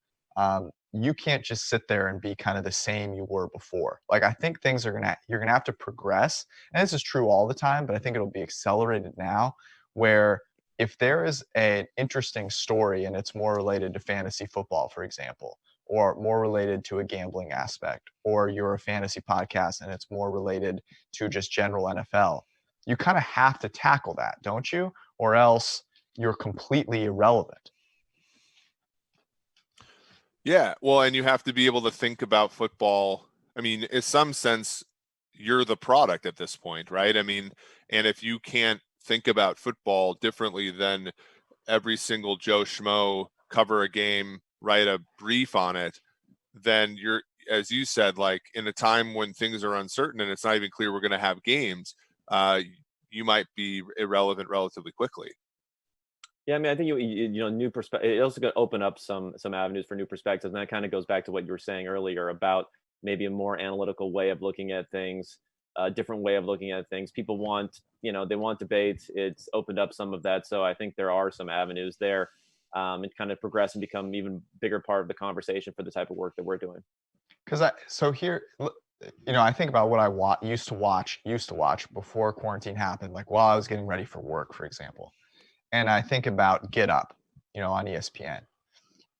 you can't just sit there and be kind of the same you were before. Like I think things are you're gonna have to progress, and this is true all the time, but I think it'll be accelerated now, where if there is an interesting story and it's more related to fantasy football, for example, or more related to a gambling aspect, or you're a fantasy podcast and it's more related to just general NFL, you kind of have to tackle that, don't you? Or else you're completely irrelevant. Yeah, well, and you have to be able to think about football. I mean, in some sense, you're the product at this point, right? I mean, and if you can't think about football differently than every single Joe Schmo, cover a game, write a brief on it, then you're, as you said, like in a time when things are uncertain and it's not even clear we're going to have games, you might be irrelevant relatively quickly. Yeah, I mean, I think you know, new perspective. It also going to open up some avenues for new perspectives, and that kind of goes back to what you were saying earlier about maybe a more analytical way of looking at things, a different way of looking at things. People want, you know, they want debates. It's opened up some of that, so I think there are some avenues there, and kind of progress and become even bigger part of the conversation for the type of work that we're doing. So here, you know, I think about what I used to watch before quarantine happened, like while I was getting ready for work, for example. And I think about Get Up, you know, on ESPN.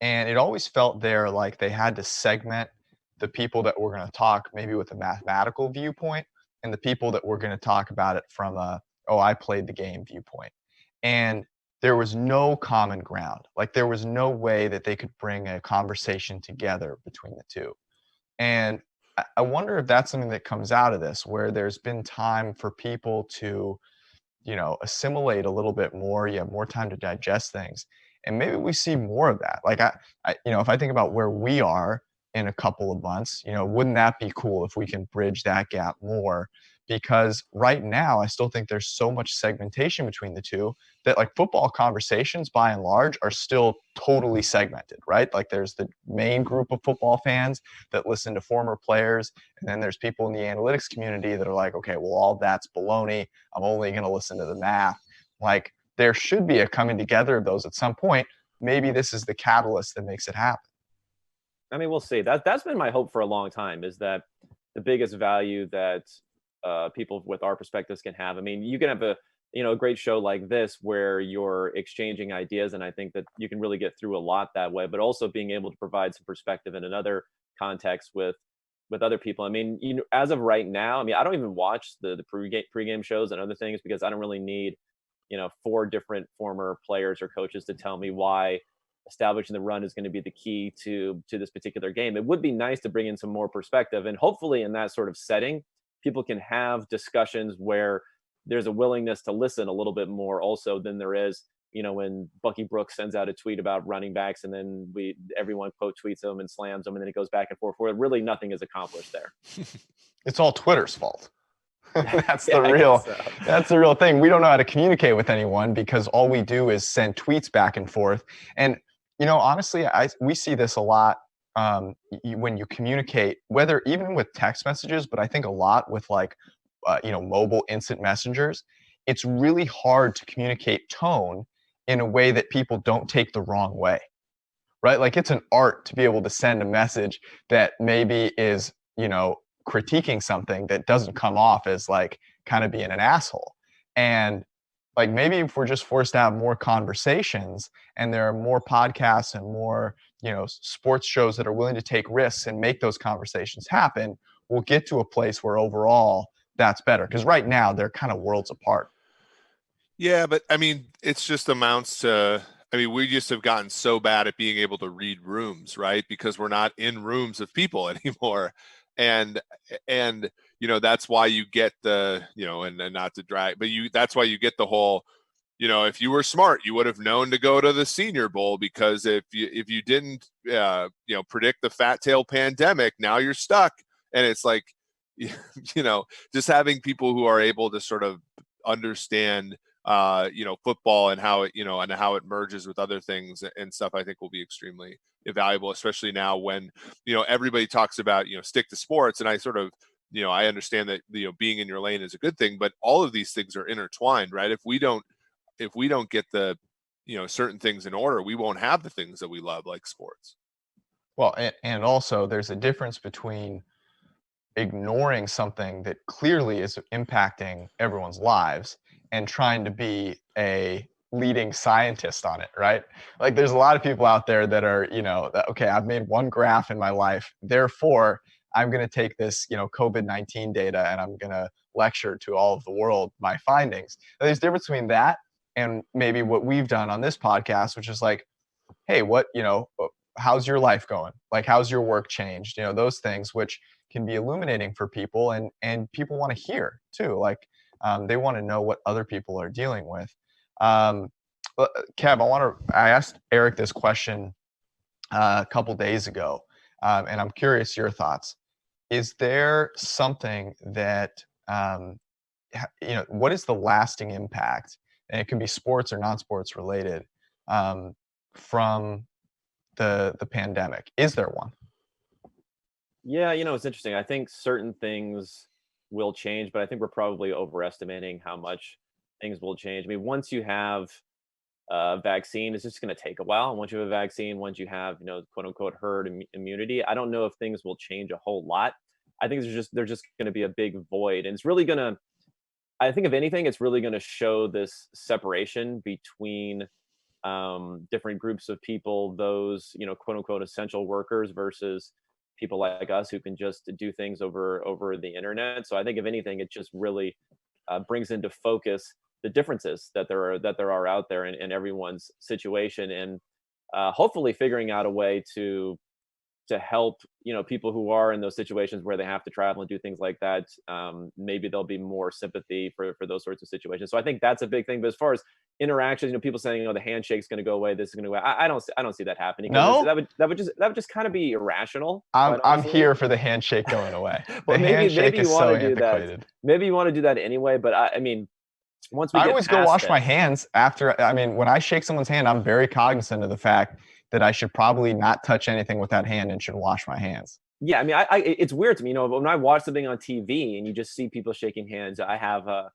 And it always felt there like they had to segment the people that were going to talk maybe with a mathematical viewpoint and the people that were going to talk about it from a, oh, I played the game viewpoint. And there was no common ground. Like there was no way that they could bring a conversation together between the two. And I wonder if that's something that comes out of this, where there's been time for people to, you know, assimilate a little bit more. You have more time to digest things. And maybe we see more of that. Like you know, if I think about where we are in a couple of months, you know, wouldn't that be cool if we can bridge that gap more? Because right now, I still think there's so much segmentation between the two that like football conversations by and large are still totally segmented, right? Like there's the main group of football fans that listen to former players. And then there's people in the analytics community that are like, okay, well, all that's baloney. I'm only going to listen to the math. Like there should be a coming together of those at some point. Maybe this is the catalyst that makes it happen. I mean, we'll see. That's been my hope for a long time, is that the biggest value that people with our perspectives can have. I mean, you can have a, you know, a great show like this where you're exchanging ideas, and I think that you can really get through a lot that way. But also being able to provide some perspective in another context with other people. I mean, you know, as of right now, I mean, I don't even watch the pregame shows and other things because I don't really need, you know, 4 different former players or coaches to tell me why establishing the run is going to be the key to this particular game. It would be nice to bring in some more perspective, and hopefully in that sort of setting, people can have discussions where there's a willingness to listen a little bit more also than there is, you know, when Bucky Brooks sends out a tweet about running backs and then everyone quote tweets them and slams them, and then it goes back and forth where really nothing is accomplished there. It's all Twitter's fault. That's Yeah, that's the real thing. We don't know how to communicate with anyone because all we do is send tweets back and forth. And you know, honestly, we see this a lot when you communicate, whether even with text messages, but I think a lot with like, you know, mobile instant messengers. It's really hard to communicate tone in a way that people don't take the wrong way, right? Like it's an art to be able to send a message that maybe is, you know, critiquing something that doesn't come off as like kind of being an asshole. And like maybe if we're just forced to have more conversations and there are more podcasts and more, you know, sports shows that are willing to take risks and make those conversations happen, we'll get to a place where overall that's better. Because right now they're kind of worlds apart. Yeah, but I mean, it's just amounts to, I mean, we just have gotten so bad at being able to read rooms, right? Because we're not in rooms of people anymore. And you know, that's why you get the, you know, and not to drag, but that's why you get the whole, you know, if you were smart, you would have known to go to the Senior Bowl, because if you didn't, you know, predict the fat tail pandemic, now you're stuck. And it's like, you know, just having people who are able to sort of understand football and how it merges with other things and stuff, I think will be extremely valuable, especially now when, everybody talks about, stick to sports. And I sort of, I understand that, being in your lane is a good thing, but all of these things are intertwined, right? If we don't get the, certain things in order, we won't have the things that we love, like sports. Well, and also there's a difference between ignoring something that clearly is impacting everyone's lives and trying to be a leading scientist on it, right? Like there's a lot of people out there that are, okay, I've made one graph in my life, therefore I'm going to take this, COVID-19 data and I'm going to lecture to all of the world my findings. There's a difference between that and maybe what we've done on this podcast, which is like, hey, how's your life going? Like, how's your work changed? Those things which can be illuminating for people, and people want to hear too. Like, they want to know what other people are dealing with. Kev, I asked Eric this question a couple days ago, and I'm curious your thoughts. Is there something that, what is the lasting impact, and it can be sports or non-sports related, from the pandemic? Is there one? Yeah, it's interesting. I think certain things will change, but I think we're probably overestimating how much things will change. I mean, once you have a vaccine, it's just going to take a while. And once you have a vaccine, once you have, quote unquote herd immunity, I don't know if things will change a whole lot. I think there's just going to be a big void, and it's really going to, I think if anything, it's really going to show this separation between different groups of people, those, quote unquote essential workers versus people like us who can just do things over the internet. So I think if anything, it just really brings into focus the differences that there are out there in everyone's situation, and hopefully figuring out a way to help people who are in those situations where they have to travel and do things like that. Maybe there'll be more sympathy for those sorts of situations. So I think that's a big thing. But as far as interactions, people saying, the handshake's going to go away, this is going to go away, I don't see that happening. No, that would just kind of be irrational. I'm here for the handshake going away. Well, maybe you want to do antiquated. that. Maybe you want to do that anyway. But I mean, once we I get always go wash this, my hands after. I mean, when I shake someone's hand, I'm very cognizant of the fact that I should probably not touch anything with that hand and should wash my hands. Yeah, I mean, it's weird to me, when I watch something on TV and you just see people shaking hands, I have a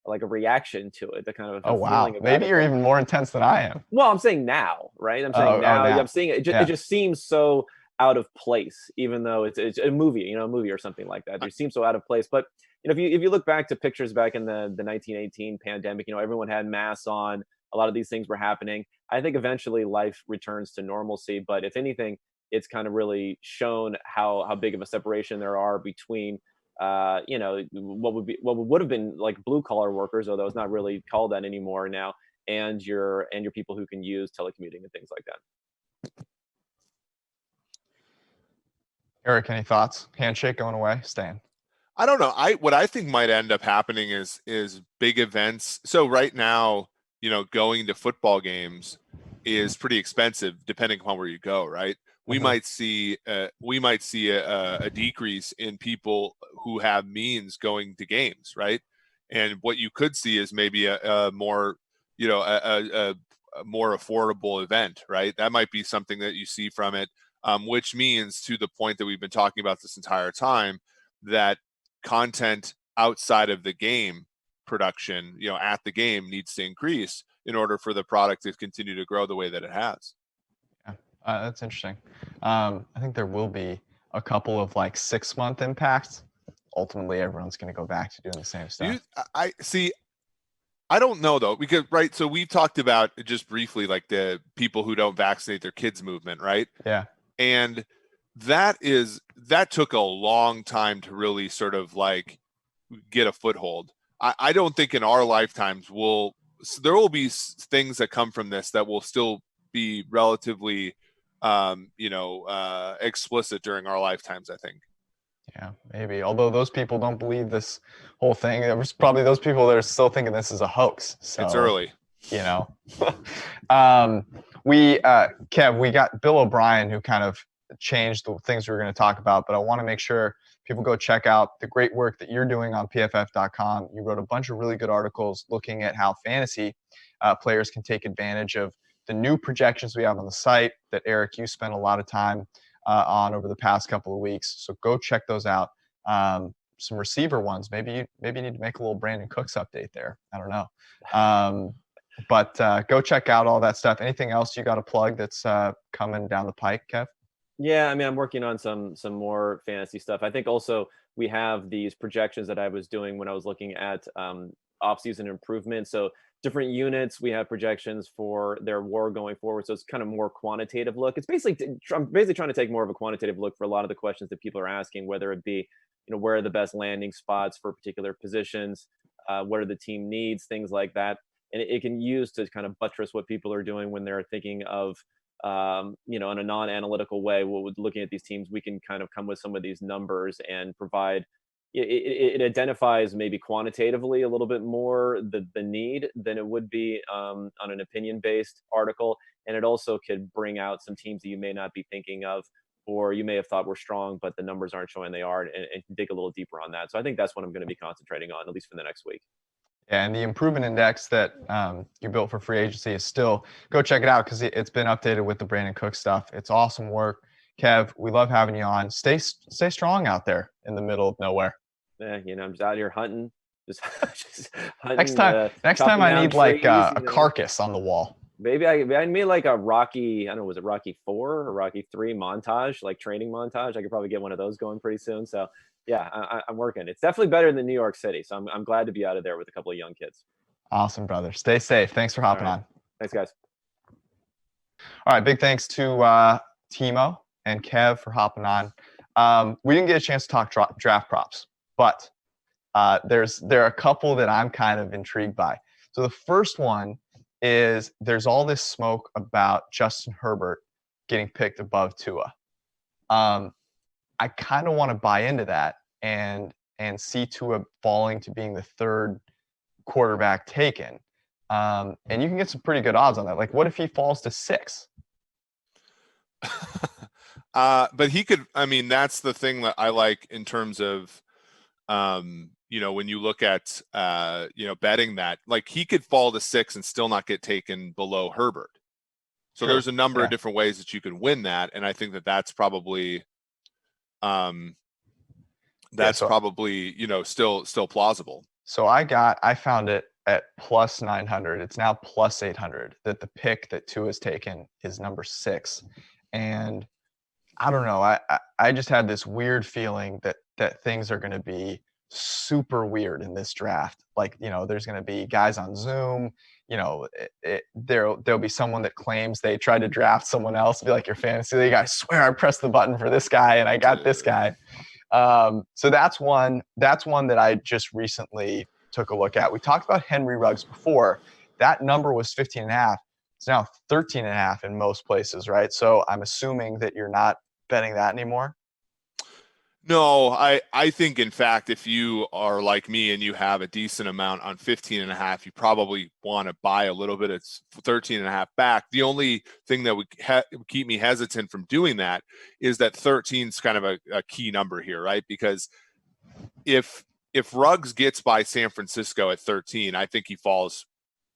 reaction to it, the kind of wow, maybe you're even more intense than I am. Well, I'm saying now, right? I'm saying now. I'm seeing it. It just seems so out of place, even though it's a movie, a movie or something like that. It seems so out of place. But if you look back to pictures back in the 1918 pandemic, everyone had masks on. A lot of these things were happening. I think eventually life returns to normalcy. But if anything, it's kind of really shown how big of a separation there are between, what would have been like blue collar workers, although it's not really called that anymore now, and your people who can use telecommuting and things like that. Eric, any thoughts? Handshake going away, staying? I don't know. What I think might end up happening is big events. So right now, going to football games is pretty expensive depending upon where you go, right? We might see a decrease in people who have means going to games, right? And what you could see is maybe a more more affordable event, right? That might be something that you see from it, which means, to the point that we've been talking about this entire time, that content outside of the game production, at the game, needs to increase in order for the product to continue to grow the way that it has. Yeah, that's interesting. I think there will be a couple of 6-month impacts. Ultimately, everyone's going to go back to doing the same stuff. I don't know though, because right. So we've talked about just briefly, the people who don't vaccinate their kids movement, right? Yeah. And that took a long time to really sort of get a foothold. I don't think in our lifetimes there will be things that come from this that will still be relatively, explicit during our lifetimes, I think. Yeah, maybe. Although those people don't believe this whole thing. There's probably those people that are still thinking this is a hoax. So, it's early. Kev, we got Bill O'Brien, who kind of changed the things we were going to talk about, but I want to make sure people go check out the great work that you're doing on PFF.com. You wrote a bunch of really good articles looking at how fantasy players can take advantage of the new projections we have on the site that, Eric, you spent a lot of time on over the past couple of weeks. So go check those out. Some receiver ones. Maybe you need to make a little Brandin Cooks update there. I don't know. But go check out all that stuff. Anything else you got to plug that's coming down the pike, Kev? Yeah, I mean, I'm working on some more fantasy stuff. I think also we have these projections that I was doing when I was looking at off-season improvement. So different units, we have projections for their WAR going forward. So it's kind of more quantitative look. It's basically I'm basically trying to take more of a quantitative look for a lot of the questions that people are asking, whether it be, where are the best landing spots for particular positions, what are the team needs, things like that. And it can use to kind of buttress what people are doing when they're thinking of, in a non-analytical way, looking at these teams, we can kind of come with some of these numbers and provide. It identifies maybe quantitatively a little bit more the need than it would be on an opinion-based article, and it also could bring out some teams that you may not be thinking of, or you may have thought were strong, but the numbers aren't showing they are, and dig a little deeper on that. So I think that's what I'm going to be concentrating on, at least for the next week. Yeah, and the improvement index that you built for free agency is still, go check it out because it's been updated with the Brandin Cooks stuff. It's awesome work. Kev, we love having you on. Stay strong out there in the middle of nowhere. Yeah, I'm just out here hunting. Just hunting. Next time I need like a carcass on the wall. Maybe I made like a Rocky, I don't know, was it Rocky 4 or Rocky 3 montage, like training montage? I could probably get one of those going pretty soon. So yeah, I'm working. It's definitely better than New York City. So I'm glad to be out of there with a couple of young kids. Awesome, brother. Stay safe. Thanks for hopping on. Thanks, guys. All right, big thanks to Timo and Kev for hopping on. We didn't get a chance to talk draft props, but there are a couple that I'm kind of intrigued by. So the first one is there's all this smoke about Justin Herbert getting picked above Tua. I kind of want to buy into that and see Tua falling to being the third quarterback taken. And you can get some pretty good odds on that. Like, what if he falls to 6? But he could, that's the thing that I like in terms of, when you look at, betting that, like, he could fall to 6 and still not get taken below Herbert. So there's a number of different ways that you can win that. And I think that that's probably, still plausible. So I found it at plus 900. It's now plus 800 that the pick that Tua has taken is number 6. And I don't know. I just had this weird feeling that things are going to be super weird in this draft. Like, there's going to be guys on Zoom, there'll be someone that claims they tried to draft someone else, be like your fantasy league. I swear I pressed the button for this guy and I got this guy. So that's one that I just recently took a look at. We talked about Henry Ruggs before. That number was 15.5. It's now 13.5 in most places, right? So I'm assuming that you're not betting that anymore. No, I think, in fact, if you are like me and you have a decent amount on 15.5, you probably want to buy a little bit. It's 13.5 back. The only thing that would keep me hesitant from doing that is that 13 is kind of a key number here, right? Because if Ruggs gets by San Francisco at 13, I think he falls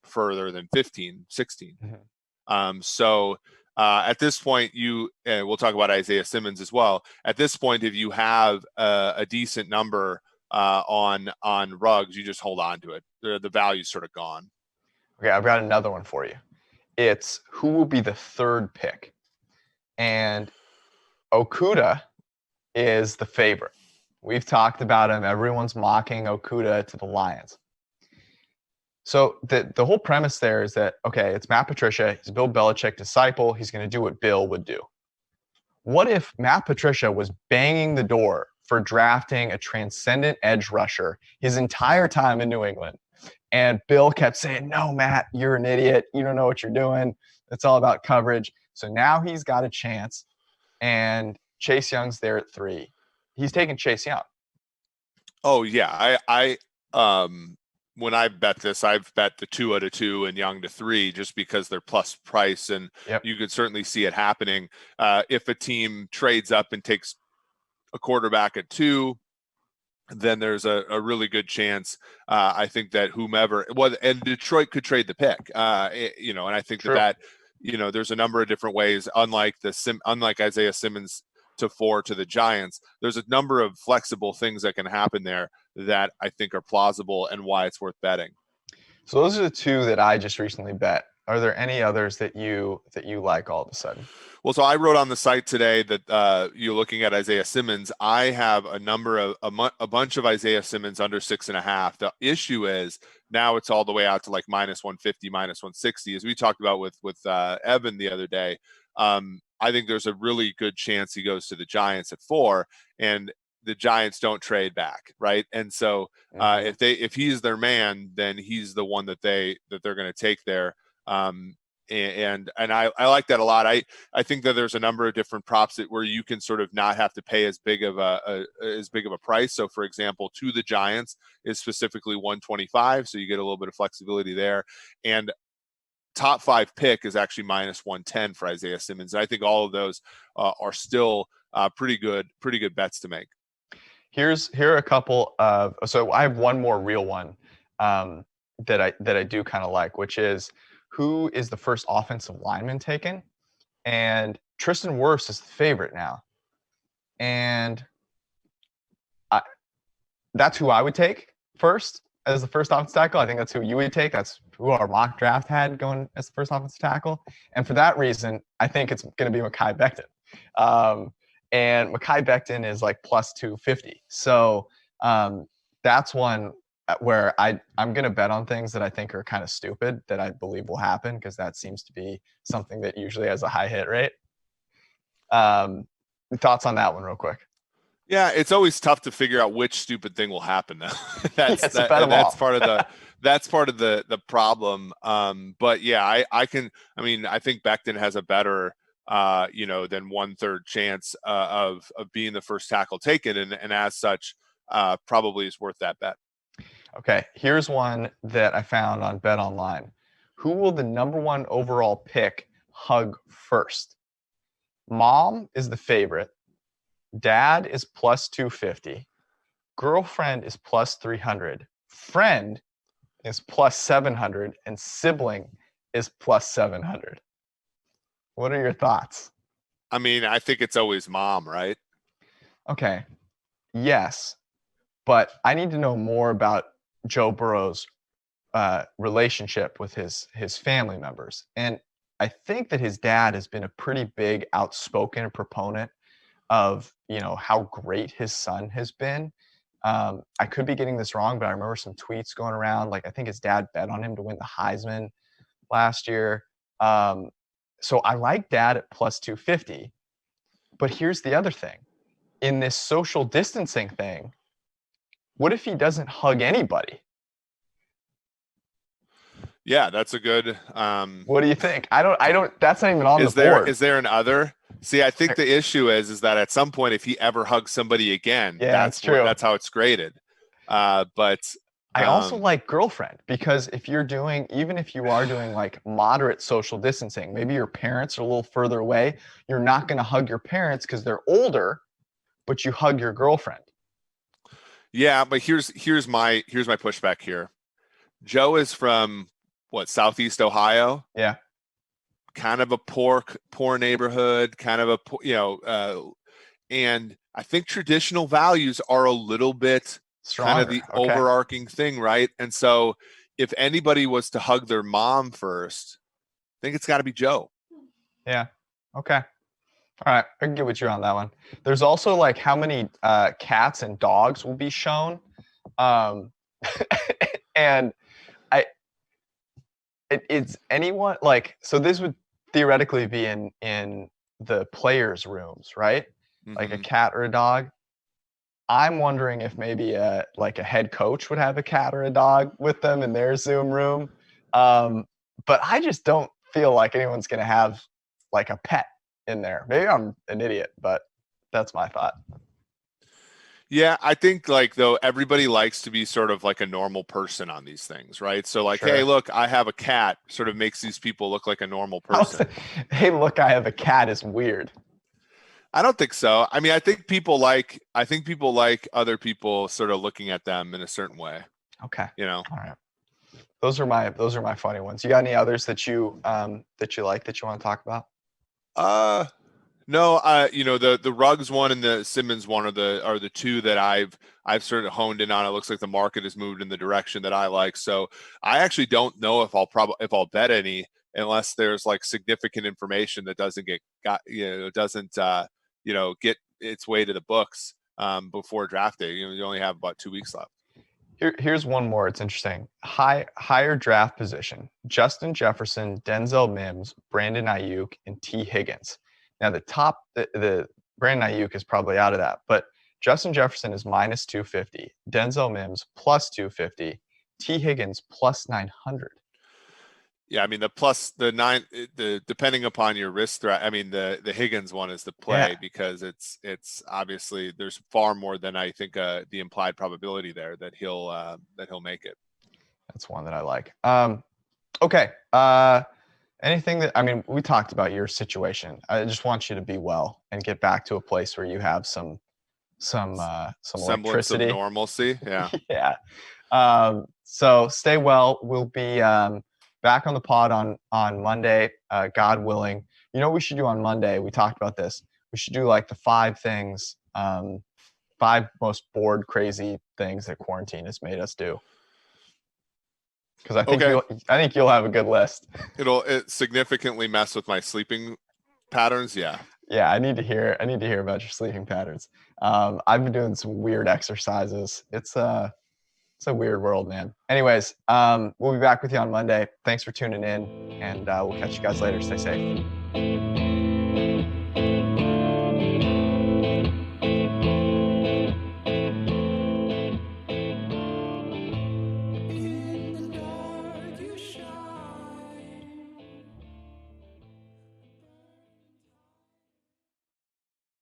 further than 15, 16. Mm-hmm. At this point, and we'll talk about Isaiah Simmons as well. At this point, if you have a decent number on Ruggs, you just hold on to it. The value's sort of gone. Okay, I've got another one for you. It's who will be the third pick, and Okudah is the favorite. We've talked about him. Everyone's mocking Okudah to the Lions. So the whole premise there is that, okay, it's Matt Patricia. He's a Bill Belichick disciple. He's going to do what Bill would do. What if Matt Patricia was banging the door for drafting a transcendent edge rusher his entire time in New England? And Bill kept saying, no, Matt, you're an idiot. You don't know what you're doing. It's all about coverage. So now he's got a chance. And Chase Young's there at 3. He's taking Chase Young. Oh, yeah. I when I bet this, I've bet the Tua to 2 and Young to 3 just because they're plus price, and you could certainly see it happening. If a team trades up and takes a quarterback at 2, then there's a really good chance. I think that whomever, and Detroit could trade the pick, and I think that there's a number of different ways. Unlike Isaiah Simmons to 4 to the Giants, there's a number of flexible things that can happen there that I think are plausible and why it's worth betting. So those are the 2 that I just recently bet. Are there any others that you like all of a sudden? Well, so I wrote on the site today that you're looking at Isaiah Simmons. I have a bunch of Isaiah Simmons under 6.5. The issue is now it's all the way out to like -150, -160, as we talked about with Evan the other day. I think there's a really good chance he goes to the Giants at 4, and the Giants don't trade back, right? And so if he's their man, then he's the one that they're going to take there. And I like that a lot. I think that there's a number of different props where you can sort of not have to pay as big of a price. So for example, to the Giants is specifically 125. So you get a little bit of flexibility there. And top 5 pick is actually -110 for Isaiah Simmons. And I think all of those are still pretty good bets to make. Here are a couple of, so I have one more real one that I do kind of like, which is, who is the first offensive lineman taken? And Tristan Wirfs is the favorite now. And that's who I would take first as the first offensive tackle. I think that's who you would take. That's who our mock draft had going as the first offensive tackle. And for that reason, I think it's going to be Mekhi Becton. And Mekhi Becton is like +250. So that's one where I'm going to bet on things that I think are kind of stupid that I believe will happen, because that seems to be something that usually has a high hit rate. Thoughts on that one real quick? Yeah, it's always tough to figure out which stupid thing will happen though. That's part of the problem. But yeah, I think Becton has a better than 1/3 chance of being the first tackle taken, and as such probably is worth that bet. Okay, here's one that I found on Bet Online. Who will the number 1 overall pick hug first? Mom is the favorite. Dad is +250. Girlfriend is +300. Friend is +700. And sibling is +700. What are your thoughts? I mean, I think it's always mom, right? Okay, yes. But I need to know more about Joe Burrow's relationship with his family members. And I think that his dad has been a pretty big outspoken proponent of, how great his son has been. I could be getting this wrong, but I remember some tweets going around. Like, I think his dad bet on him to win the Heisman last year. So I like Dad at +250. But here's the other thing. In this social distancing thing, what if he doesn't hug anybody? Yeah, that's a good. What do you think? I don't. That's not even on the board. Is there an other? See, I think the issue is that at some point, if he ever hugs somebody again, that's true. That's how it's graded. But I also like girlfriend, because even if you are doing like moderate social distancing, maybe your parents are a little further away, you're not going to hug your parents because they're older, but you hug your girlfriend. Yeah, but here's my pushback here. Joe is from Southeast Ohio? Yeah. Kind of a poor neighborhood, kind of and I think traditional values are a little bit stronger, kind of the overarching thing, right? And so if anybody was to hug their mom first, I think it's got to be Joe. Yeah. Okay. All right, I can get with you on that one. There's also like how many cats and dogs will be shown, and it's anyone like, so this would theoretically be in the players' rooms, right? Mm-hmm. Like a cat or a dog. I'm wondering if maybe a head coach would have a cat or a dog with them in their Zoom room, but I just don't feel like anyone's gonna have like a pet in there. Maybe I'm an idiot, but that's my thought. Yeah, I think though everybody likes to be sort of like a normal person on these things, right? So sure. Hey, look, I have a cat sort of makes these people look like a normal person. Hey, look, I have a cat is weird. I don't think so. I mean, I think people like other people sort of looking at them in a certain way. Okay. You know. All right. Those are my funny ones. You got any others that you like that you want to talk about? No, you know, the Ruggs one and the Simmons one are the two that I've sort of honed in on. It looks like the market has moved in the direction that I like. So I actually don't know if I'll bet any unless there's like significant information that doesn't get get its way to the books before draft day. You only have about 2 weeks left. Here's one more. It's interesting. Higher draft position: Justin Jefferson, Denzel Mims, Brandon Ayuk, and T. Higgins. Now the Brandon Ayuk is probably out of that, but Justin Jefferson is minus 250, Denzel Mims plus 250, T. Higgins plus 900. Yeah, I mean the depending upon your risk threat. I mean the Higgins one is the play because it's obviously there's far more than I think the implied probability there that he'll make it. That's one that I like. Okay. Anything that, I mean, we talked about your situation. I just want you to be well and get back to a place where you have some semblance electricity. of normalcy. Yeah. Yeah. So stay well. We'll be back on the pod on Monday, God willing. You know what we should do on Monday? We talked about this. We should do like the 5 things, 5 most bored, crazy things that quarantine has made us do. Because I think you'll have a good list. It significantly mess with my sleeping patterns. Yeah. Yeah, I need to hear about your sleeping patterns. I've been doing some weird exercises. It's a weird world, man. Anyways, we'll be back with you on Monday. Thanks for tuning in, and we'll catch you guys later. Stay safe.